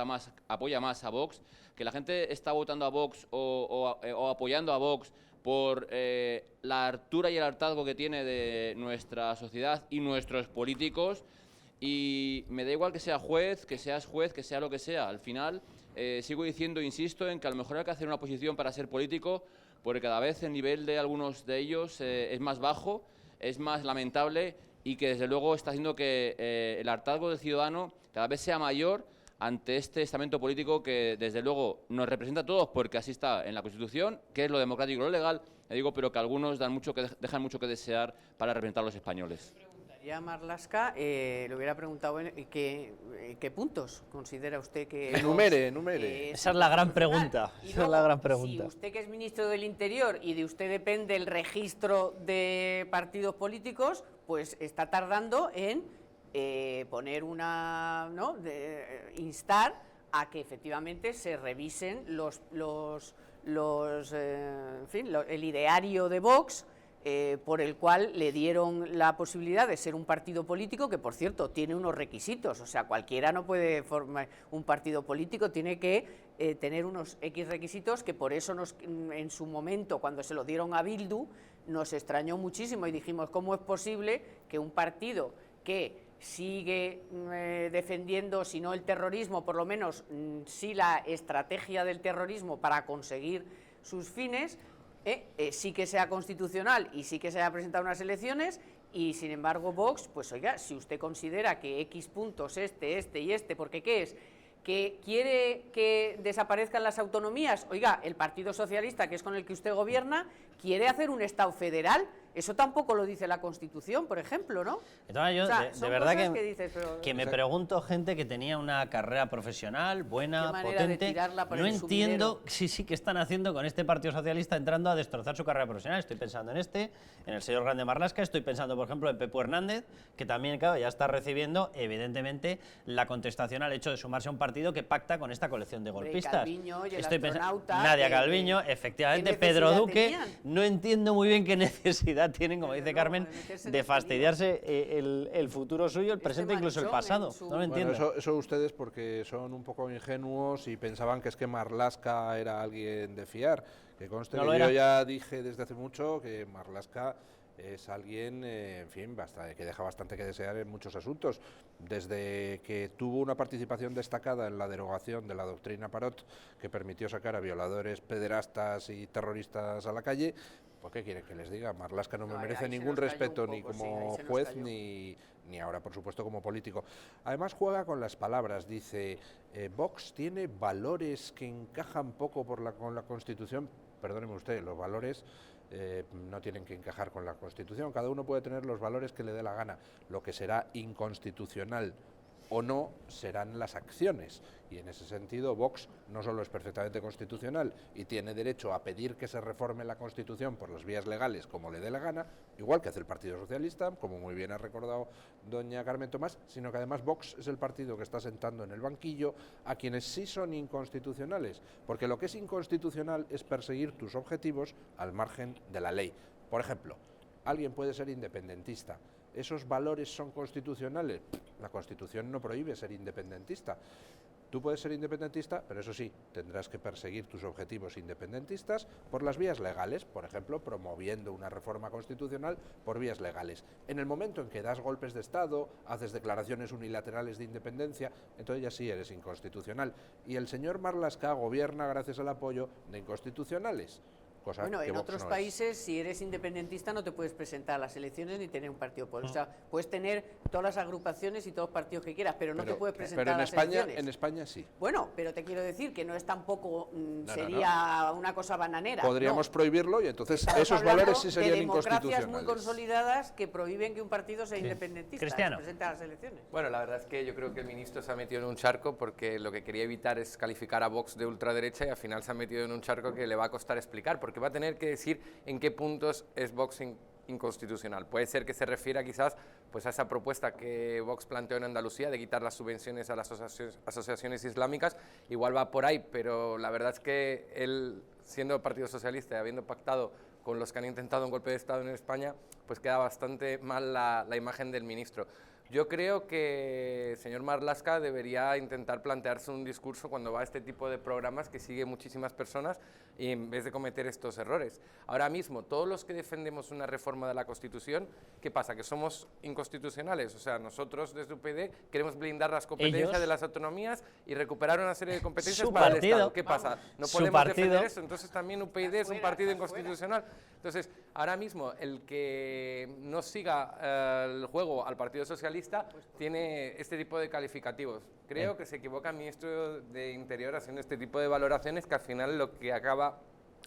apoya más a Vox, que la gente está votando a Vox o apoyando a Vox por la hartura y el hartazgo que tiene de nuestra sociedad y nuestros políticos, y me da igual que sea juez, que seas juez, que sea lo que sea. Al final sigo diciendo, insisto, en que a lo mejor hay que hacer una oposición para ser político, porque cada vez el nivel de algunos de ellos es más bajo, es más lamentable, y que desde luego está haciendo que el hartazgo del ciudadano cada vez sea mayor ante este estamento político que desde luego nos representa a todos, porque así está en la Constitución, que es lo democrático y lo legal, pero que algunos dejan mucho que desear para representar a los españoles. Ya Marlaska, le hubiera preguntado qué puntos considera usted que... Enumere. Esa es la gran pregunta. Si usted, que es ministro del Interior y de usted depende el registro de partidos políticos, pues está tardando en poner instar a que efectivamente se revisen el ideario de Vox, por el cual le dieron la posibilidad de ser un partido político que, por cierto, tiene unos requisitos. O sea, cualquiera no puede formar un partido político, tiene que tener unos X requisitos, que por eso en su momento, cuando se lo dieron a Bildu, nos extrañó muchísimo y dijimos, ¿cómo es posible que un partido que sigue defendiendo, si no el terrorismo, por lo menos sí la estrategia del terrorismo para conseguir sus fines, sí que sea constitucional y sí que se haya presentado unas elecciones, y sin embargo Vox, pues oiga, si usted considera que X puntos, este y este, porque ¿qué es? Que quiere que desaparezcan las autonomías. Oiga, el Partido Socialista, que es con el que usted gobierna, quiere hacer un Estado federal. Eso tampoco lo dice la Constitución, por ejemplo, ¿no? Entonces yo, o sea, de verdad que me pregunto, gente que tenía una carrera profesional buena, potente, no entiendo sí que están haciendo con este Partido Socialista entrando a destrozar su carrera profesional. Estoy pensando en el señor Grande Marlaska, estoy pensando, por ejemplo, en Pepu Hernández, que también, claro, ya está recibiendo, evidentemente, la contestación al hecho de sumarse a un partido que pacta con esta colección de golpistas. Estoy pensando Nadia Calviño, efectivamente, Pedro Duque. No entiendo muy bien qué necesidad tienen, como dice Carmen, de fastidiarse el futuro suyo, el presente, incluso el pasado. No lo entiendo. Bueno, eso ustedes porque son un poco ingenuos y pensaban que es que Marlaska era alguien de fiar. Que conste que yo ya dije desde hace mucho que Marlaska es alguien, en fin, que deja bastante que desear en muchos asuntos. Desde que tuvo una participación destacada en la derogación de la doctrina Parot, que permitió sacar a violadores, pederastas y terroristas a la calle, pues ¿qué quieren que les diga? Marlaska no me merece ningún respeto, ni como juez, ni ahora, por supuesto, como político. Además juega con las palabras, dice, Vox tiene valores que encajan poco con la Constitución. Perdóneme usted, los valores no tienen que encajar con la Constitución. Cada uno puede tener los valores que le dé la gana. Lo que será inconstitucional o no serán las acciones. Y en ese sentido, Vox no solo es perfectamente constitucional y tiene derecho a pedir que se reforme la Constitución por las vías legales como le dé la gana, igual que hace el Partido Socialista, como muy bien ha recordado doña Carmen Tomás, sino que además Vox es el partido que está sentando en el banquillo a quienes sí son inconstitucionales, porque lo que es inconstitucional es perseguir tus objetivos al margen de la ley. Por ejemplo, alguien puede ser independentista. ¿Esos valores son constitucionales? La Constitución no prohíbe ser independentista. Tú puedes ser independentista, pero eso sí, tendrás que perseguir tus objetivos independentistas por las vías legales, por ejemplo, promoviendo una reforma constitucional por vías legales. En el momento en que das golpes de Estado, haces declaraciones unilaterales de independencia, entonces ya sí eres inconstitucional. Y el señor Marlaska gobierna gracias al apoyo de inconstitucionales. Bueno, en otros países, si eres independentista, no te puedes presentar a las elecciones ni tener un partido político. O sea, puedes tener todas las agrupaciones y todos los partidos que quieras, pero no te puedes presentar a las elecciones. En España sí. Bueno, pero te quiero decir que no es tampoco, sería una cosa bananera. Podríamos prohibirlo y entonces esos valores sí serían inconstitucionales. Democracias muy consolidadas que prohíben que un partido sea independentista, se presente a las elecciones. Bueno, la verdad es que yo creo que el ministro se ha metido en un charco porque lo que quería evitar es calificar a Vox de ultraderecha y al final se ha metido en un charco que le va a costar explicar, porque va a tener que decir en qué puntos es Vox inconstitucional. Puede ser que se refiera quizás pues, a esa propuesta que Vox planteó en Andalucía de quitar las subvenciones a las asociaciones islámicas, igual va por ahí, pero la verdad es que él, siendo Partido Socialista y habiendo pactado con los que han intentado un golpe de Estado en España, pues queda bastante mal la imagen del ministro. Yo creo que el señor Marlaska debería intentar plantearse un discurso cuando va a este tipo de programas que sigue muchísimas personas y en vez de cometer estos errores. Ahora mismo, todos los que defendemos una reforma de la Constitución, ¿qué pasa? ¿Que somos inconstitucionales? O sea, nosotros desde UPyD queremos blindar las competencias de las autonomías y recuperar una serie de competencias para el Estado. ¿Qué pasa? No podemos defender eso, entonces también UPyD es un partido inconstitucional. Entonces, ahora mismo, el que no siga el juego al Partido Socialista tiene este tipo de calificativos. Creo que se equivoca el ministro de Interior haciendo este tipo de valoraciones, que al final lo que acaba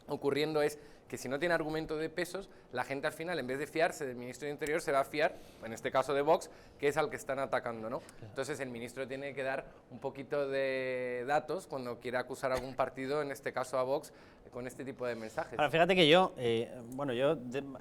ocurriendo es que si no tiene argumento de pesos, la gente al final, en vez de fiarse del ministro de Interior, se va a fiar, en este caso de Vox, que es al que están atacando, ¿no? Entonces el ministro tiene que dar un poquito de datos cuando quiera acusar a algún partido, en este caso a Vox, con este tipo de mensajes. Ahora, fíjate que yo,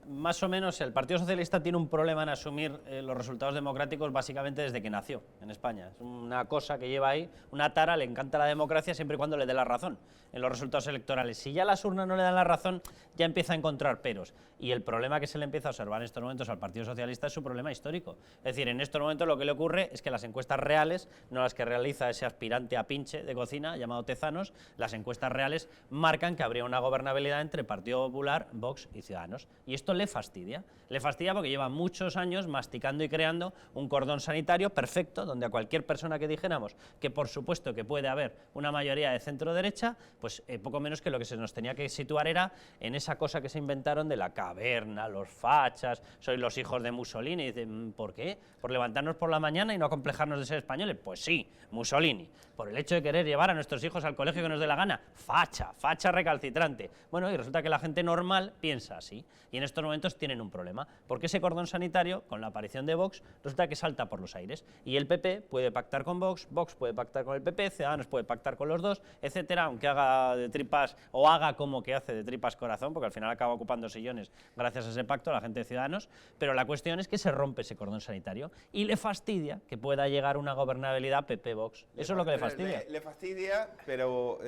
más o menos, el Partido Socialista tiene un problema en asumir los resultados democráticos básicamente desde que nació en España. Es una cosa que lleva ahí, una tara, le encanta la democracia siempre y cuando le dé la razón en los resultados electorales. Si ya las urnas no le dan la razón, ya empieza a encontrar peros. Y el problema que se le empieza a observar en estos momentos al Partido Socialista es su problema histórico. Es decir, en estos momentos lo que le ocurre es que las encuestas reales, no las que realiza ese aspirante a pinche de cocina llamado Tezanos, las encuestas reales marcan que habría una gobernabilidad entre Partido Popular, Vox y Ciudadanos. Y esto le fastidia. Le fastidia porque lleva muchos años masticando y creando un cordón sanitario perfecto, donde a cualquier persona que dijéramos que por supuesto que puede haber una mayoría de centro-derecha, pues poco menos que lo que se nos tenía que situar era en esa cosa que se inventaron de la caverna, los fachas, sois los hijos de Mussolini. Y dicen, ¿por qué? ¿Por levantarnos por la mañana y no acomplejarnos de ser españoles? Pues sí, Mussolini. Por el hecho de querer llevar a nuestros hijos al colegio que nos dé la gana, facha recalcitrante. Bueno, y resulta que la gente normal piensa así, y en estos momentos tienen un problema, porque ese cordón sanitario, con la aparición de Vox, resulta que salta por los aires, y el PP puede pactar con Vox, Vox puede pactar con el PP, Ciudadanos puede pactar con los dos, etcétera, aunque haga de tripas, o haga como que hace de tripas corazón, porque al final acaba ocupando sillones gracias a ese pacto, la gente de Ciudadanos, pero la cuestión es que se rompe ese cordón sanitario, y le fastidia que pueda llegar una gobernabilidad PP-Vox. Eso es lo que le fastidia. Le fastidia, pero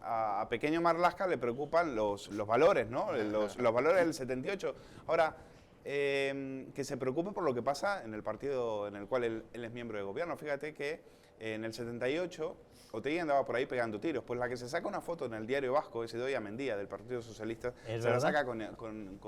a pequeño Marlaska le preocupan los valores, ¿no? Los valores del 78. Ahora, que se preocupe por lo que pasa en el partido en el cual él es miembro de gobierno. Fíjate que en el 78 Otegi andaba por ahí pegando tiros. Pues la que se saca una foto en el Diario Vasco es Idoia Mendia, del Partido Socialista, la saca con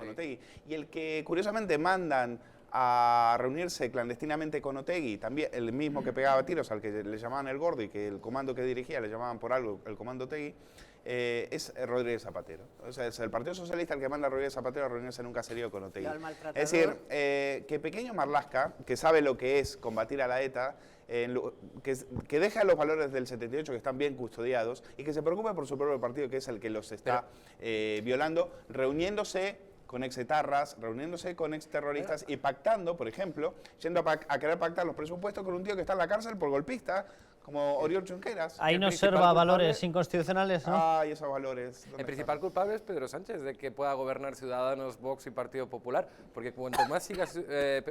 Otegi. Y el que curiosamente mandan a reunirse clandestinamente con Otegi, también el mismo que pegaba tiros, al que le llamaban el gordo y que el comando que dirigía le llamaban por algo el comando Otegi, es Rodríguez Zapatero. O sea, es el Partido Socialista el que manda a Rodríguez Zapatero a reunirse en un caserío con Otegi. Es decir, que pequeño Marlaska, que sabe lo que es combatir a la ETA, que deja los valores del 78 que están bien custodiados y que se preocupe por su propio partido, que es el que los está violando, reuniéndose con exetarras, reuniéndose con exterroristas y pactando, por ejemplo, yendo a querer pactar los presupuestos con un tío que está en la cárcel por golpista, como Oriol Junqueras. Ahí no observa valores inconstitucionales, ¿no? Ay, esos valores. El principal culpable es Pedro Sánchez de que pueda gobernar Ciudadanos, Vox y Partido Popular, porque cuanto más siga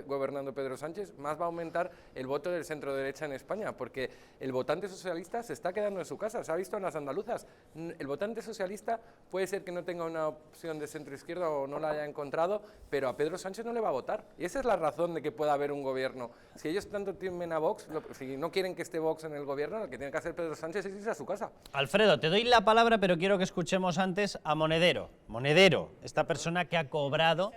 gobernando Pedro Sánchez, más va a aumentar el voto del centro derecha en España, porque el votante socialista se está quedando en su casa, se ha visto en las andaluzas. El votante socialista puede ser que no tenga una opción de centro izquierda o no la haya encontrado, pero a Pedro Sánchez no le va a votar. Y esa es la razón de que pueda haber un gobierno. Si ellos tanto temen a Vox, si no quieren que esté Vox en el el gobierno, lo que tiene que hacer Pedro Sánchez es irse a su casa. Alfredo, te doy la palabra, pero quiero que escuchemos antes a Monedero. Monedero, esta persona que ha cobrado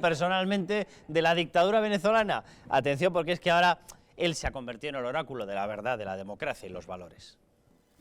personalmente de la dictadura venezolana. Atención, porque es que ahora él se ha convertido en el oráculo de la verdad, de la democracia y los valores.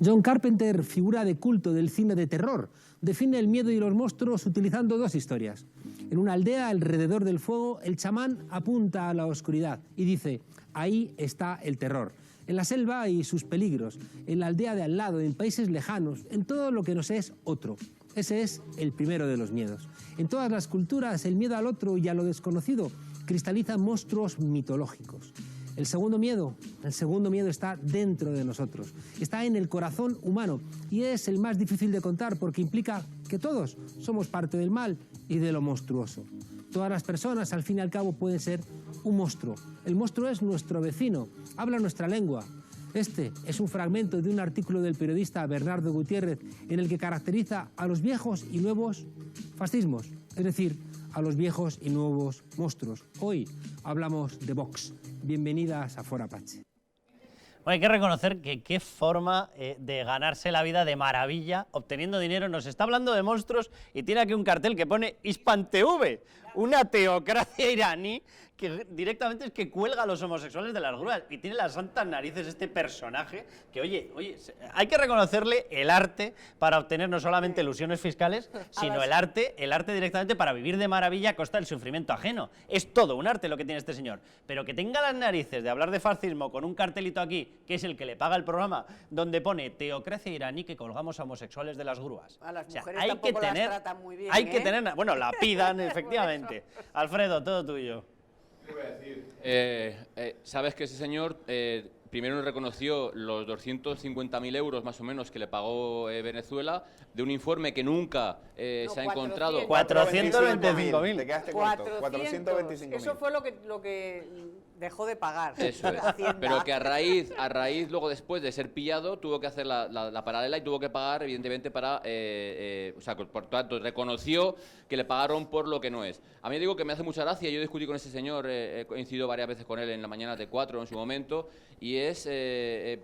John Carpenter, figura de culto del cine de terror, define el miedo y los monstruos utilizando dos historias. En una aldea alrededor del fuego, el chamán apunta a la oscuridad y dice: ahí está el terror. En la selva y sus peligros, en la aldea de al lado, en países lejanos, en todo lo que nos es otro. Ese es el primero de los miedos. En todas las culturas, el miedo al otro y a lo desconocido cristaliza monstruos mitológicos. El segundo miedo está dentro de nosotros, está en el corazón humano y es el más difícil de contar porque implica que todos somos parte del mal y de lo monstruoso. Todas las personas, al fin y al cabo, pueden ser un monstruo. El monstruo es nuestro vecino, habla nuestra lengua. Este es un fragmento de un artículo del periodista Bernardo Gutiérrez en el que caracteriza a los viejos y nuevos fascismos, es decir, a los viejos y nuevos monstruos. Hoy hablamos de Vox. Bienvenidas a Fora Apache. Bueno, hay que reconocer que qué forma de ganarse la vida de maravilla obteniendo dinero. Nos está hablando de monstruos y tiene aquí un cartel que pone HispanTV, una teocracia iraní que directamente es que cuelga a los homosexuales de las grúas y tiene las santas narices este personaje que, oye, hay que reconocerle el arte para obtener no solamente ilusiones fiscales, sino el arte directamente para vivir de maravilla a costa del sufrimiento ajeno. Es todo un arte lo que tiene este señor, pero que tenga las narices de hablar de fascismo con un cartelito aquí, que es el que le paga el programa, donde pone teocracia iraní que colgamos a homosexuales de las grúas. A las mujeres hay tampoco que tener, las tratan muy bien, hay que tener, bueno, la pidan efectivamente. Alfredo, todo tuyo. ¿Qué voy a decir? Sabes que ese señor primero reconoció los 250.000 euros más o menos que le pagó Venezuela de un informe que nunca se ha encontrado. 425.000. Te quedaste corto. 425.000. Eso fue lo que dejó de pagar. Eso es. Pero que a raíz luego después de ser pillado tuvo que hacer la paralela y tuvo que pagar evidentemente para, o sea, por tanto reconoció que le pagaron por lo que no es. A mí digo que me hace mucha gracia, yo discutí con ese señor, he coincidido varias veces con él en la mañana de 4 en su momento, y es,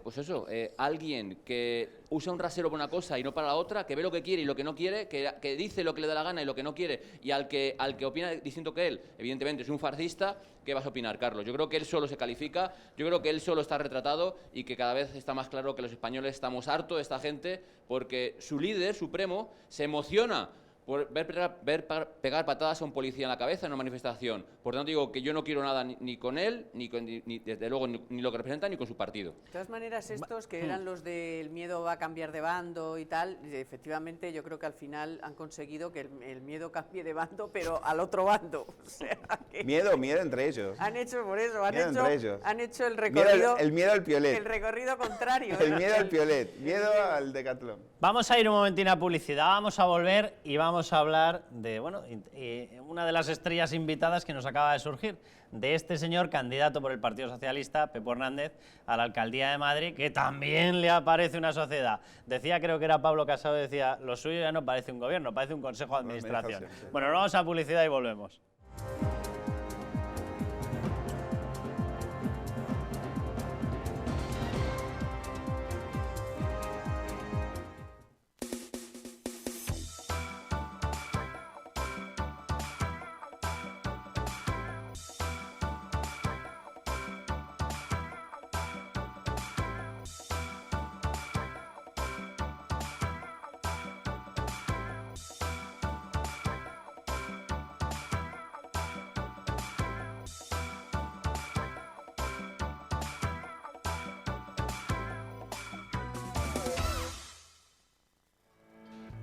pues eso, alguien que usa un rasero para una cosa y no para la otra, que ve lo que quiere y lo que no quiere, que dice lo que le da la gana y lo que no quiere, y al que opina distinto que él, evidentemente es un fascista. ¿Qué vas a opinar, Carlos? Yo creo que él solo se califica, yo creo que él solo está retratado y que cada vez está más claro que los españoles estamos hartos de esta gente porque su líder supremo se emociona por ver pegar patadas a un policía en la cabeza en una manifestación. Por tanto, digo que yo no quiero nada ni con él, ni desde luego ni lo que representa, ni con su partido. De todas maneras, estos que eran los del miedo va a cambiar de bando y tal, efectivamente yo creo que al final han conseguido que el miedo cambie de bando, pero al otro bando. O sea, que miedo entre ellos. Han hecho por eso, han hecho el recorrido. El miedo al piolet. El recorrido contrario. El miedo al piolet, miedo al decatlón. Vamos a ir un momentín a publicidad, vamos a volver y vamos a hablar de, bueno, una de las estrellas invitadas que nos acaba de surgir, de este señor candidato por el Partido Socialista, Pepo Hernández, a la Alcaldía de Madrid, que también le aparece una sociedad. Decía, creo que era Pablo Casado, decía, lo suyo ya no parece un gobierno, parece un consejo de administración. Sí. Bueno, nos vamos a publicidad y volvemos.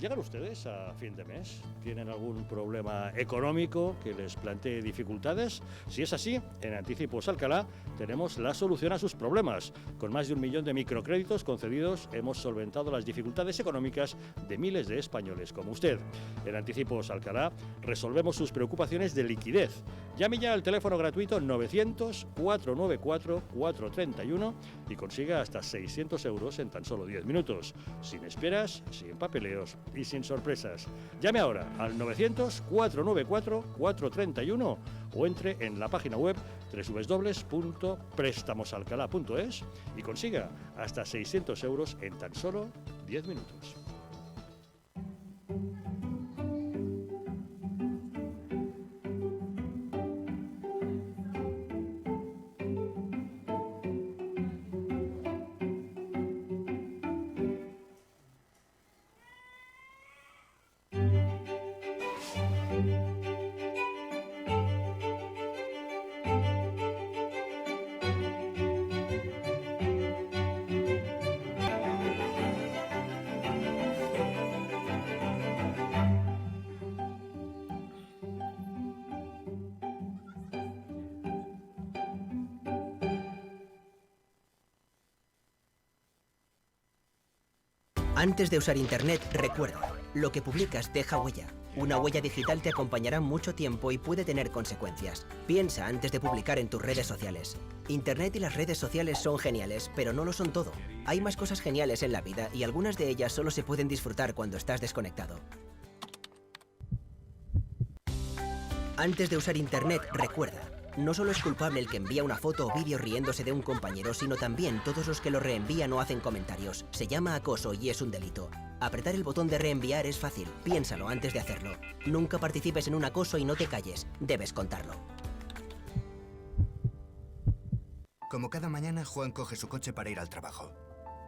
¿Llegan ustedes a fin de mes? ¿Tienen algún problema económico que les plantee dificultades? Si es así, en Anticipos Alcalá tenemos la solución a sus problemas. Con más de 1 millón de microcréditos concedidos, hemos solventado las dificultades económicas de miles de españoles como usted. En Anticipos Alcalá resolvemos sus preocupaciones de liquidez. Llame ya al teléfono gratuito 900-494-431 y consiga hasta 600 euros en tan solo 10 minutos. Sin esperas, sin papeleos y sin sorpresas. Llame ahora al 900-494-431 o entre en la página web www.préstamosalcalá.es y consiga hasta 600 euros en tan solo 10 minutos. Antes de usar Internet, recuerda, lo que publicas deja huella. Una huella digital te acompañará mucho tiempo y puede tener consecuencias. Piensa antes de publicar en tus redes sociales. Internet y las redes sociales son geniales, pero no lo son todo. Hay más cosas geniales en la vida y algunas de ellas solo se pueden disfrutar cuando estás desconectado. Antes de usar Internet, recuerda, no solo es culpable el que envía una foto o vídeo riéndose de un compañero, sino también todos los que lo reenvían o hacen comentarios. Se llama acoso y es un delito. Apretar el botón de reenviar es fácil, piénsalo antes de hacerlo. Nunca participes en un acoso y no te calles, debes contarlo. Como cada mañana, Juan coge su coche para ir al trabajo.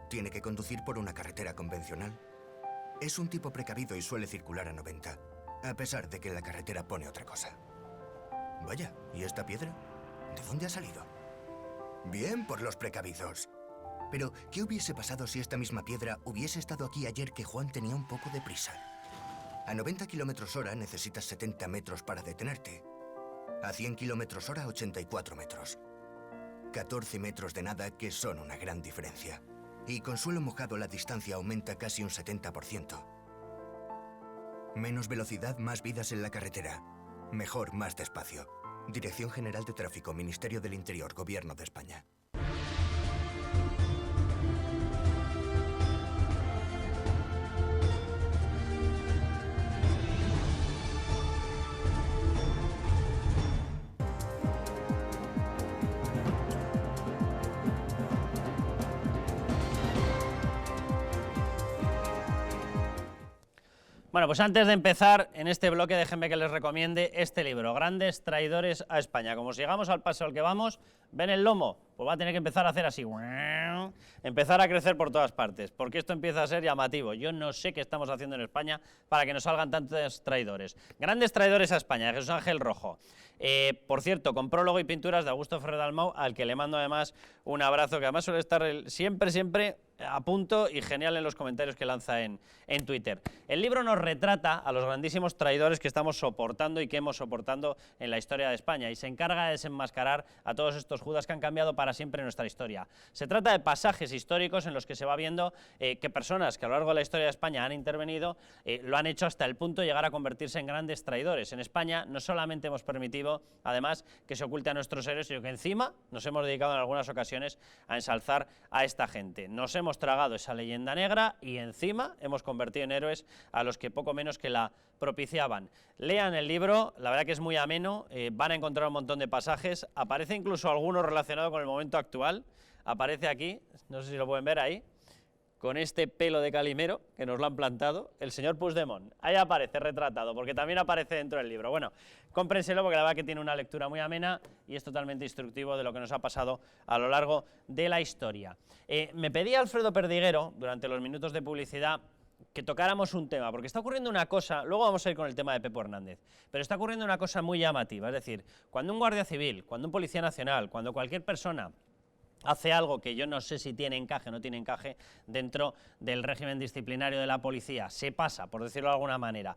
Tiene que conducir por una carretera convencional. Es un tipo precavido y suele circular a 90, a pesar de que la carretera pone otra cosa. Vaya, ¿y esta piedra? ¿De dónde ha salido? Bien por los precavidos. Pero, ¿qué hubiese pasado si esta misma piedra hubiese estado aquí ayer que Juan tenía un poco de prisa? A 90 km/h necesitas 70 metros para detenerte. A 100 km/h, 84 metros. 14 metros de nada que son una gran diferencia. Y con suelo mojado la distancia aumenta casi un 70%. Menos velocidad, más vidas en la carretera. Mejor, más despacio. Dirección General de Tráfico, Ministerio del Interior, Gobierno de España. Bueno, pues antes de empezar, en este bloque déjenme que les recomiende este libro, Grandes Traidores a España. Como sigamos al paso al que vamos, ¿ven el lomo? Pues va a tener que empezar a hacer así, empezar a crecer por todas partes, porque esto empieza a ser llamativo. Yo no sé qué estamos haciendo en España para que nos salgan tantos traidores. Grandes Traidores a España, de Jesús Ángel Rojo. Por cierto, con prólogo y pinturas de Augusto Ferrer Dalmau, al que le mando además un abrazo, que además suele estar siempre a punto y genial en los comentarios que lanza en Twitter. El libro nos retrata a los grandísimos traidores que estamos soportando y que hemos soportando en la historia de España, y se encarga de desenmascarar a todos estos judas que han cambiado para siempre nuestra historia. Se trata de pasajes históricos en los que se va viendo que personas que a lo largo de la historia de España han intervenido, lo han hecho hasta el punto de llegar a convertirse en grandes traidores. En España no solamente hemos permitido, además, que se oculte a nuestros héroes, sino que encima nos hemos dedicado en algunas ocasiones a ensalzar a esta gente. Nos hemos tragado esa leyenda negra y encima hemos convertido en héroes a los que poco menos que la propiciaban. Lean el libro, la verdad que es muy ameno, van a encontrar un montón de pasajes, aparece incluso alguno relacionado con el momento actual, aparece aquí, no sé si lo pueden ver ahí, con este pelo de Calimero que nos lo han plantado, el señor Puigdemont, ahí aparece retratado, porque también aparece dentro del libro. Bueno, cómprenselo porque la verdad que tiene una lectura muy amena y es totalmente instructivo de lo que nos ha pasado a lo largo de la historia. Me pedía Alfredo Perdiguero, durante los minutos de publicidad, que tocáramos un tema, porque está ocurriendo una cosa, luego vamos a ir con el tema de Pepo Hernández, pero está ocurriendo una cosa muy llamativa, es decir, cuando un guardia civil, cuando un policía nacional, cuando cualquier persona hace algo que yo no sé si tiene encaje o no tiene encaje dentro del régimen disciplinario de la policía, se pasa, por decirlo de alguna manera,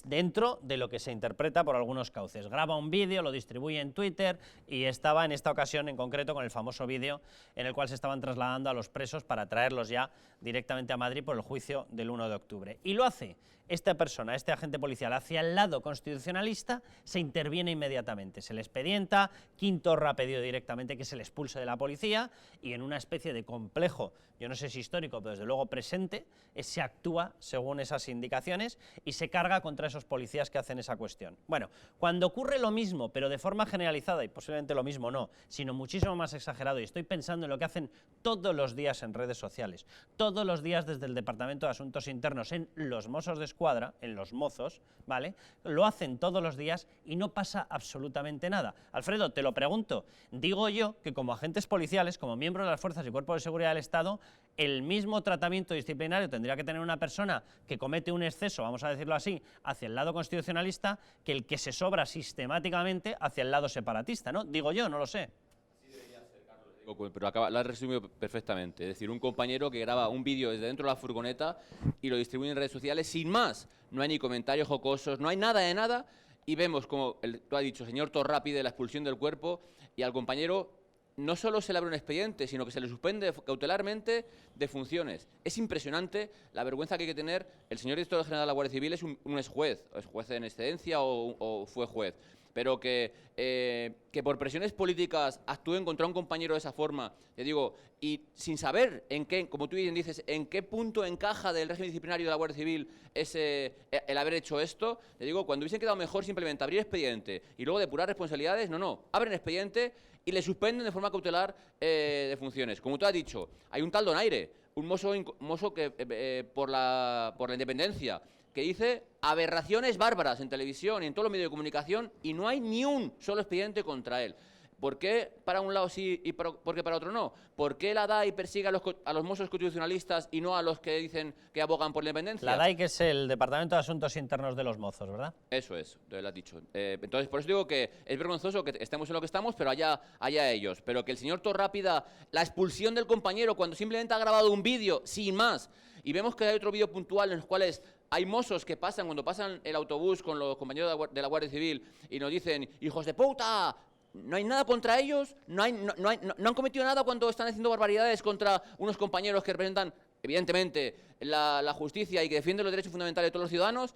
dentro de lo que se interpreta por algunos cauces. Graba un vídeo, lo distribuye en Twitter y estaba en esta ocasión en concreto con el famoso vídeo en el cual se estaban trasladando a los presos para traerlos ya directamente a Madrid por el juicio del 1 de octubre. Y lo hace esta persona, este agente policial, hacia el lado constitucionalista, se interviene inmediatamente. Se le expedienta, Quintorra ha pedido directamente que se le expulse de la policía y en una especie de complejo, yo no sé si histórico, pero desde luego presente, se actúa según esas indicaciones y se carga con contra esos policías que hacen esa cuestión. Bueno, cuando ocurre lo mismo, pero de forma generalizada, y posiblemente lo mismo no, sino muchísimo más exagerado, y estoy pensando en lo que hacen todos los días en redes sociales, todos los días desde el Departamento de Asuntos Internos en los Mossos de Escuadra, en los mozos, ¿vale? Lo hacen todos los días y no pasa absolutamente nada. Alfredo, te lo pregunto, digo yo que como agentes policiales, como miembros de las fuerzas y cuerpos de seguridad del Estado, el mismo tratamiento disciplinario tendría que tener una persona que comete un exceso, vamos a decirlo así, hacia el lado constitucionalista, que el que se sobra sistemáticamente hacia el lado separatista, ¿no? Digo yo, no lo sé. Pero lo has resumido perfectamente. Es decir, un compañero que graba un vídeo desde dentro de la furgoneta y lo distribuye en redes sociales sin más. No hay ni comentarios jocosos, no hay nada de nada. Y vemos como, tú has dicho, señor Torrápide, la expulsión del cuerpo, y al compañero no solo se le abre un expediente, sino que se le suspende cautelarmente de funciones. Es impresionante la vergüenza que hay que tener. El señor director general de la Guardia Civil es un ex juez en excedencia o fue juez, pero que por presiones políticas actúen contra un compañero de esa forma, te digo, y sin saber en qué, como tú bien dices, en qué punto encaja del régimen disciplinario de la Guardia Civil el haber hecho esto, te digo, cuando hubiesen quedado mejor simplemente abrir expediente y luego depurar responsabilidades, no, abren expediente y le suspenden de forma cautelar de funciones. Como tú has dicho, hay un tal Donaire, un mozo que por la independencia, que dice aberraciones bárbaras en televisión y en todos los medios de comunicación, y no hay ni un solo expediente contra él. ¿Por qué para un lado sí y por qué para otro no? ¿Por qué la DAI persigue a los mozos constitucionalistas y no a los que dicen que abogan por la independencia? La DAI, que es el Departamento de Asuntos Internos de los mozos, ¿verdad? Eso es, lo has dicho. Entonces, por eso digo que es vergonzoso que estemos en lo que estamos, pero allá ellos. Pero que el señor Torrápida, la expulsión del compañero cuando simplemente ha grabado un vídeo, sin más, y vemos que hay otro vídeo puntual en los cuales hay mozos que pasan, cuando pasan el autobús con los compañeros de la Guardia Civil y nos dicen, hijos de puta, no hay nada contra ellos, no han cometido nada cuando están haciendo barbaridades contra unos compañeros que representan, evidentemente, la justicia y que defienden los derechos fundamentales de todos los ciudadanos.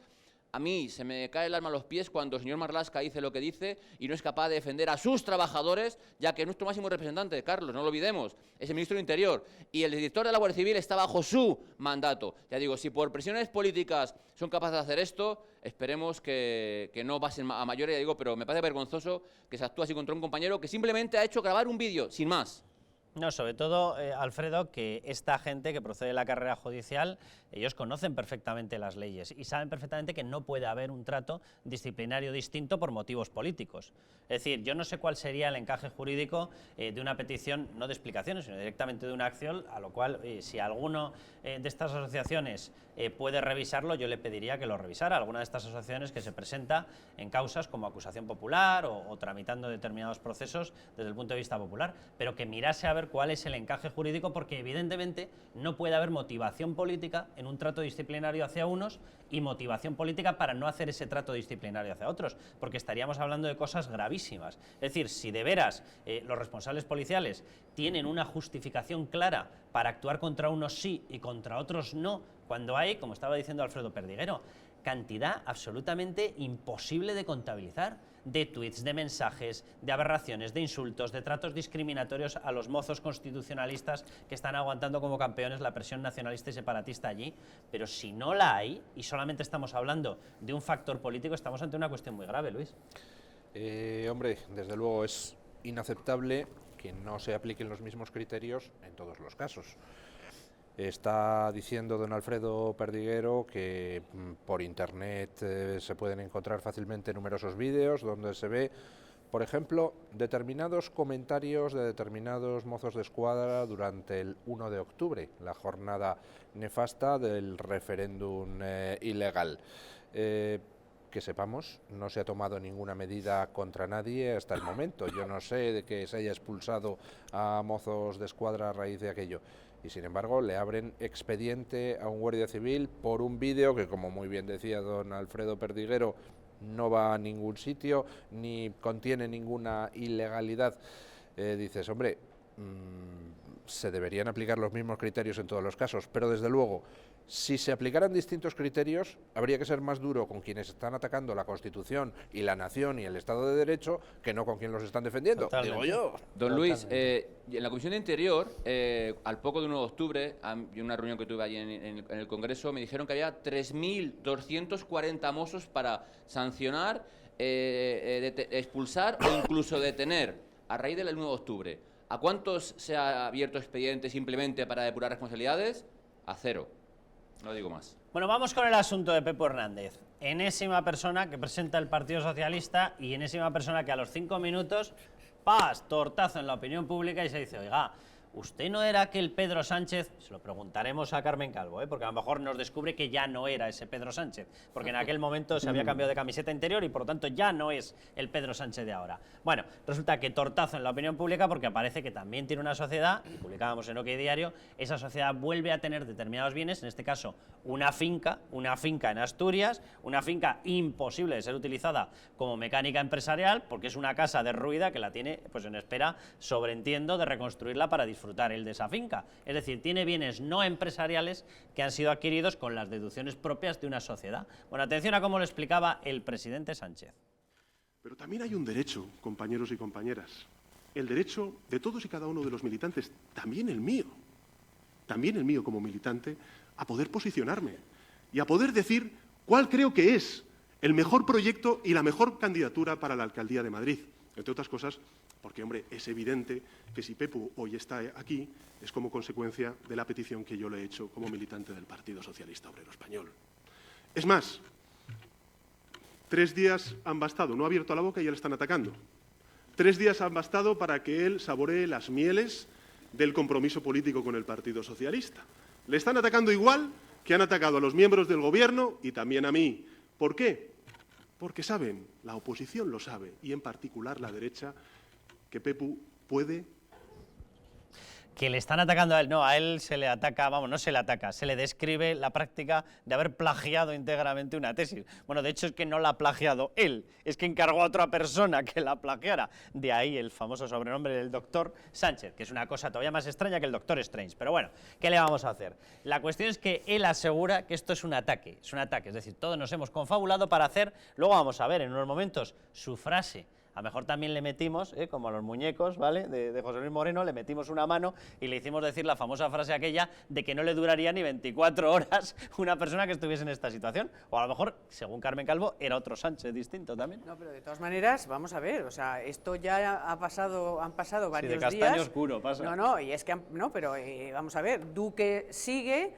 A mí se me cae el alma a los pies cuando el señor Marlaska dice lo que dice y no es capaz de defender a sus trabajadores, ya que nuestro máximo representante, Carlos, no lo olvidemos, es el ministro del Interior, y el director de la Guardia Civil está bajo su mandato. Ya digo, si por presiones políticas son capaces de hacer esto, esperemos que no pasen a mayores, ya digo, pero me parece vergonzoso que se actúe así contra un compañero que simplemente ha hecho grabar un vídeo, sin más. No, sobre todo, Alfredo, que esta gente que procede de la carrera judicial, ellos conocen perfectamente las leyes y saben perfectamente que no puede haber un trato disciplinario distinto por motivos políticos. Es decir, yo no sé cuál sería el encaje jurídico de una petición, no de explicaciones, sino directamente de una acción, a lo cual, si alguno de estas asociaciones puede revisarlo, yo le pediría que lo revisara. Alguna de estas asociaciones que se presenta en causas como acusación popular o tramitando determinados procesos desde el punto de vista popular, pero que mirase a ver cuál es el encaje jurídico, porque evidentemente no puede haber motivación política en un trato disciplinario hacia unos y motivación política para no hacer ese trato disciplinario hacia otros, porque estaríamos hablando de cosas gravísimas. Es decir, si de veras los responsables policiales tienen una justificación clara para actuar contra unos sí y contra otros no, cuando hay, como estaba diciendo Alfredo Perdiguero, cantidad absolutamente imposible de contabilizar de tuits, de mensajes, de aberraciones, de insultos, de tratos discriminatorios a los mozos constitucionalistas que están aguantando como campeones la presión nacionalista y separatista allí. Pero si no la hay, y solamente estamos hablando de un factor político, estamos ante una cuestión muy grave, Luis. Hombre, desde luego es inaceptable que no se apliquen los mismos criterios en todos los casos. Está diciendo don Alfredo Perdiguero que por internet se pueden encontrar fácilmente numerosos vídeos donde se ve, por ejemplo, determinados comentarios de determinados mozos de escuadra durante el 1 de octubre, la jornada nefasta del referéndum ilegal. Que sepamos, no se ha tomado ninguna medida contra nadie hasta el momento. Yo no sé de que se haya expulsado a mozos de escuadra a raíz de aquello. Y sin embargo le abren expediente a un guardia civil por un vídeo que, como muy bien decía don Alfredo Perdiguero, no va a ningún sitio ni contiene ninguna ilegalidad. Dices, hombre, se deberían aplicar los mismos criterios en todos los casos, pero desde luego, si se aplicaran distintos criterios, habría que ser más duro con quienes están atacando la Constitución y la nación y el Estado de Derecho que no con quien los están defendiendo, digo yo. Don Luis, en la Comisión de Interior, al poco de 1 de octubre, en una reunión que tuve allí en el Congreso, me dijeron que había 3.240 mozos para sancionar, expulsar o incluso detener a raíz del 1 de octubre. ¿A cuántos se ha abierto expediente simplemente para depurar responsabilidades? A 0. No digo más. Bueno, vamos con el asunto de Pepo Hernández. Enésima persona que presenta el Partido Socialista y enésima persona que a los 5 minutos, ¡paz!, tortazo en la opinión pública y se dice, oiga, ¿usted no era aquel Pedro Sánchez? Se lo preguntaremos a Carmen Calvo, porque a lo mejor nos descubre que ya no era ese Pedro Sánchez, porque en aquel momento se había cambiado de camiseta interior y por lo tanto ya no es el Pedro Sánchez de ahora. Bueno, resulta que tortazo en la opinión pública porque aparece que también tiene una sociedad, y publicábamos en OK Diario, esa sociedad vuelve a tener determinados bienes, en este caso una finca en Asturias, una finca imposible de ser utilizada como mecánica empresarial porque es una casa derruida que la tiene pues en espera, sobreentiendo, de reconstruirla para disfrutar él de esa finca. Es decir, tiene bienes no empresariales que han sido adquiridos con las deducciones propias de una sociedad. Bueno, atención a cómo lo explicaba el presidente Sánchez. Pero también hay un derecho, compañeros y compañeras, el derecho de todos y cada uno de los militantes, también el mío como militante, a poder posicionarme y a poder decir cuál creo que es el mejor proyecto y la mejor candidatura para la Alcaldía de Madrid. Entre otras cosas, porque, hombre, es evidente que si Pepu hoy está aquí es como consecuencia de la petición que yo le he hecho como militante del Partido Socialista Obrero Español. Es más, 3 días han bastado, no ha abierto la boca y ya le están atacando. 3 días han bastado para que él saboree las mieles del compromiso político con el Partido Socialista. Le están atacando igual que han atacado a los miembros del Gobierno y también a mí. ¿Por qué? Porque saben, la oposición lo sabe, y en particular la derecha, que Pepu puede... Que le están atacando a él, no, a él se le ataca, vamos, no se le ataca, se le describe la práctica de haber plagiado íntegramente una tesis. Bueno, de hecho es que no la ha plagiado él, es que encargó a otra persona que la plagiara. De ahí el famoso sobrenombre del doctor Sánchez, que es una cosa todavía más extraña que el doctor Strange. Pero bueno, ¿qué le vamos a hacer? La cuestión es que él asegura que esto es un ataque, es decir, todos nos hemos confabulado para hacer, luego vamos a ver en unos momentos su frase. A lo mejor también le metimos, como a los muñecos, ¿vale?, de José Luis Moreno, le metimos una mano y le hicimos decir la famosa frase aquella de que no le duraría ni 24 horas una persona que estuviese en esta situación. O a lo mejor, según Carmen Calvo, era otro Sánchez distinto también. No, pero de todas maneras, vamos a ver, o sea, esto ya han pasado varios días. De castaño oscuro pasa. No, y es que, pero vamos a ver, Duque sigue,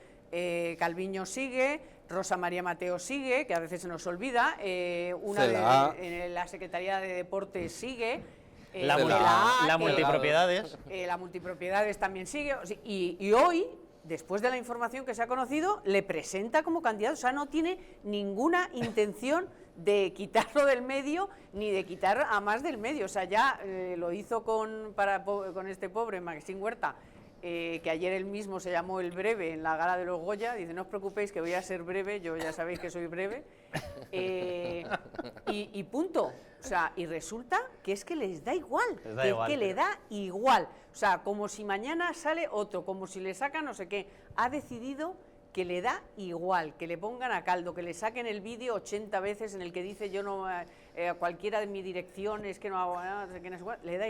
Calviño sigue, Rosa María Mateo sigue, que a veces se nos olvida, la Secretaría de Deportes sigue, la multipropiedades. La multipropiedades también sigue, y hoy, después de la información que se ha conocido, le presenta como candidato, o sea, no tiene ninguna intención de quitarlo del medio, ni de quitar a más del medio, o sea, ya lo hizo con este pobre Maxim Huerta, que ayer él mismo se llamó el breve en la gala de los Goya, dice, no os preocupéis que voy a ser breve, yo ya sabéis que soy breve, y punto. O sea, y resulta que es que les da igual, le da igual. O sea, como si mañana sale otro, como si le sacan no sé qué, ha decidido que le da igual, que le pongan a caldo, que le saquen el vídeo 80 veces en el que dice yo no, cualquiera de mi dirección es que no hago nada, no sé qué, no es igual, le da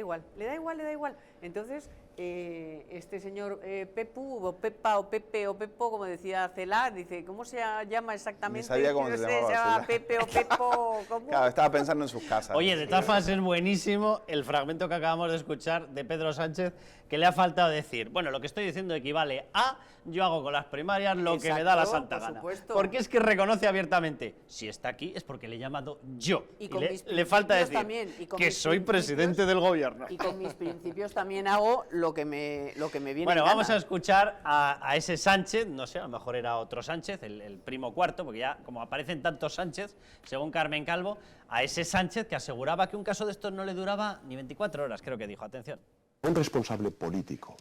igual. Entonces, este señor Pepu, o Pepa, o Pepe, o Pepo, como decía Celar, dice, ¿cómo se llama exactamente? Ni sabía cómo se llamaba Pepe o Pepo, ¿cómo? Claro, estaba pensando en sus casas. Oye, de todas formas es buenísimo el fragmento que acabamos de escuchar de Pedro Sánchez, que le ha faltado decir, bueno, lo que estoy diciendo equivale a, yo hago con las primarias lo que me da la santa gana. Supuesto. Porque es que reconoce abiertamente, si está aquí es porque le he llamado yo. Y le falta decir también, que soy presidente del gobierno. Y con mis principios también hago lo que me viene Bueno, en vamos gana. a escuchar a ese Sánchez, no sé, a lo mejor era otro Sánchez, el primo cuarto, porque ya como aparecen tantos Sánchez, según Carmen Calvo, a ese Sánchez que aseguraba que un caso de estos no le duraba ni 24 horas, creo que dijo, atención. Un responsable político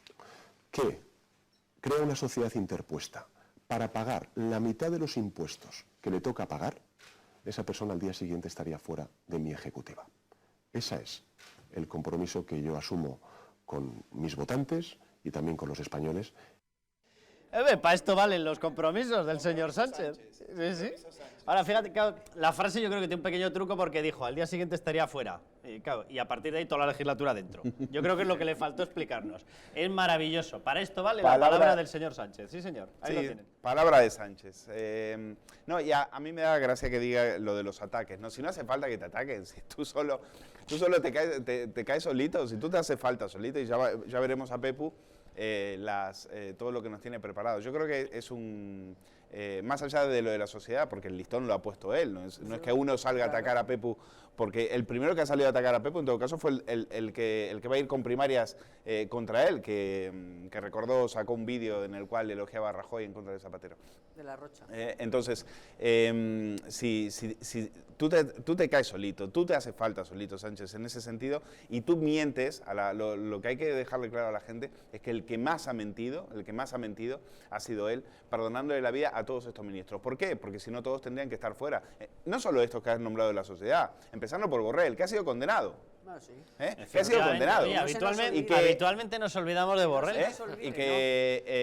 que crea una sociedad interpuesta para pagar la mitad de los impuestos que le toca pagar, esa persona al día siguiente estaría fuera de mi ejecutiva. Ese es el compromiso que yo asumo con mis votantes y también con los españoles. Para esto valen los compromisos del señor Sánchez. Sí, sí. Ahora, fíjate, claro, la frase yo creo que tiene un pequeño truco porque dijo, al día siguiente estaría fuera. Y a partir de ahí toda la legislatura dentro. Yo creo que es lo que le faltó explicarnos. Es maravilloso. Para esto vale la palabra del señor Sánchez. Sí, señor. Ahí lo tienen. Palabra de Sánchez. No, y a mí me da gracia que diga lo de los ataques. ¿No? Si no hace falta que te ataquen, si tú solo te caes solito, si tú te hace falta solito, y ya veremos a Pepu todo lo que nos tiene preparado. Yo creo que es más allá de lo de la sociedad, porque el listón lo ha puesto él, no es que uno salga a atacar a Pepu, porque el primero que ha salido a atacar a Pepu en todo caso fue el que va a ir con primarias contra él, que recordó, sacó un vídeo en el cual elogiaba a Rajoy en contra de Zapatero. De la Rocha. Entonces, si tú te caes solito, tú te hace falta solito, Sánchez, en ese sentido, y tú mientes, lo que hay que dejarle claro a la gente es que el que más ha mentido ha sido él, perdonándole la vida a todos estos ministros. ¿Por qué? Porque si no todos tendrían que estar fuera. No solo estos que has nombrado de la sociedad, empezando por Borrell, que ha sido condenado. Sí. Que ha sido condenado. Oye, habitualmente nos olvidamos de Borrell.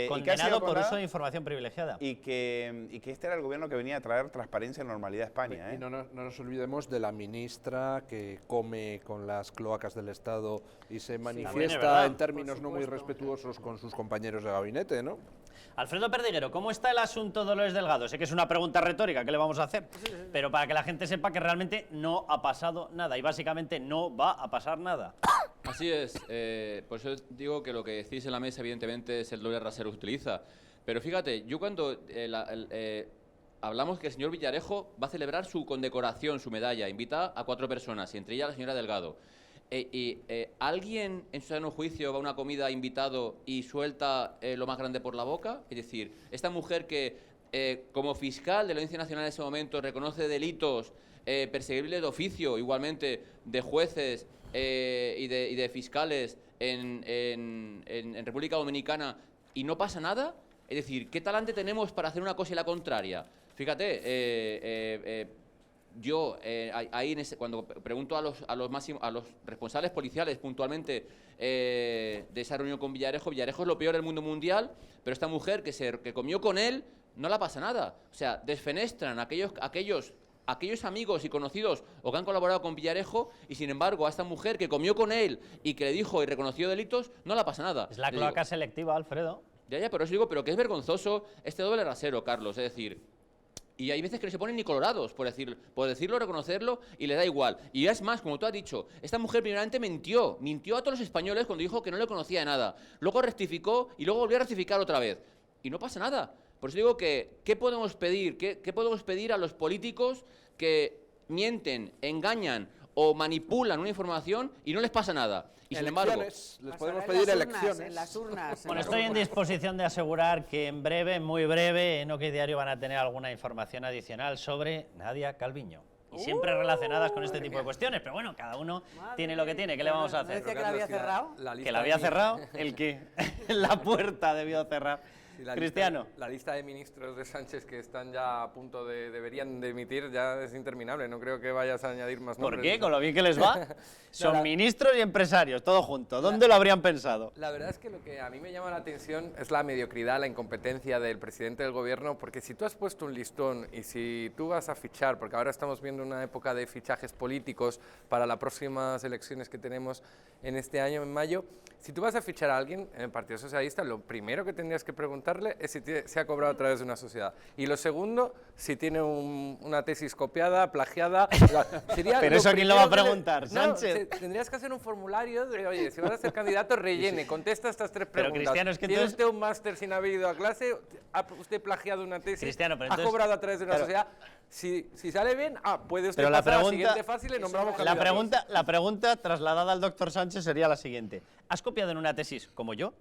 Condenado por uso de información privilegiada. Y que este era el gobierno que venía a traer transparencia y normalidad a España. Y no nos olvidemos de la ministra que come con las cloacas del Estado y se manifiesta en términos no muy respetuosos con sus compañeros de gabinete, ¿no? Alfredo Perdiguero, ¿cómo está el asunto Dolores Delgado? Sé que es una pregunta retórica, ¿qué le vamos a hacer? Pero para que la gente sepa que realmente no ha pasado nada y básicamente no va a pasar nada. Así es, por eso digo que lo que decís en la mesa evidentemente es el doble rasero que utiliza. Pero fíjate, yo cuando hablamos que el señor Villarejo va a celebrar su condecoración, su medalla, invita a 4 personas, y entre ellas la señora Delgado. ¿Alguien en su sano juicio va a una comida invitado y suelta lo más grande por la boca? Es decir, esta mujer que como fiscal de la Audiencia Nacional en ese momento reconoce delitos perseguibles de oficio, igualmente de jueces y de fiscales en República Dominicana, y no pasa nada. Es decir, ¿qué talante tenemos para hacer una cosa y la contraria? Fíjate, yo ahí cuando pregunto a los responsables policiales puntualmente de esa reunión con Villarejo, Villarejo es lo peor del mundo mundial, pero esta mujer que comió con él no la pasa nada. O sea, desfenestran aquellos amigos y conocidos o que han colaborado con Villarejo, y sin embargo a esta mujer que comió con él y que le dijo y reconoció delitos, no la pasa nada. Es la cloaca selectiva, Alfredo. Ya, pero os digo, pero que es vergonzoso este doble rasero, Carlos, es decir... Y hay veces que no se ponen ni colorados por decirlo, reconocerlo, y le da igual. Y es más, como tú has dicho, esta mujer primeramente mintió a todos los españoles cuando dijo que no le conocía de nada. Luego rectificó y luego volvió a rectificar otra vez. Y no pasa nada. Por eso digo que, ¿qué podemos pedir? ¿Qué podemos pedir a los políticos que mienten, engañan o manipulan una información y no les pasa nada? Y sin embargo, les podemos pedir elecciones. En las urnas. Bueno, estoy en disposición de asegurar que en breve, muy breve, en OK Diario van a tener alguna información adicional sobre Nadia Calviño. Y siempre relacionadas con este tipo de cuestiones. Pero bueno, cada uno tiene lo que tiene. ¿Qué le vamos a hacer? ¿Decía que la había cerrado? ¿Que la había cerrado? ¿El qué? La puerta debió cerrar. Cristiano. La lista de ministros de Sánchez que están ya a punto deberían de emitir ya es interminable. No creo que vayas a añadir más nombres. ¿Por qué? Con lo bien que les va. Son ministros y empresarios, todo junto. ¿Dónde lo habrían pensado? La verdad es que lo que a mí me llama la atención es la mediocridad, la incompetencia del presidente del gobierno, porque si tú has puesto un listón y si tú vas a fichar, porque ahora estamos viendo una época de fichajes políticos para las próximas elecciones que tenemos en este año, en mayo, si tú vas a fichar a alguien en el Partido Socialista, lo primero que tendrías que preguntarle es si se ha cobrado a través de una sociedad. Y lo segundo, si tiene una tesis copiada, plagiada. Pero eso, ¿quién lo va a preguntar? ¿Sánchez? Tendrías que hacer un formulario de, oye, si vas a ser candidato, rellene, contesta estas 3 preguntas. Pero Cristiano, es que ¿Tiene usted un máster sin haber ido a clase? ¿Ha usted plagiado una tesis? Cristiano, pero ¿Ha cobrado a través de una sociedad? Si sale bien, puede usted pasar a la siguiente fase y le nombramos candidato. La pregunta trasladada al doctor Sánchez sería la siguiente. ¿Has copiado en una tesis como yo?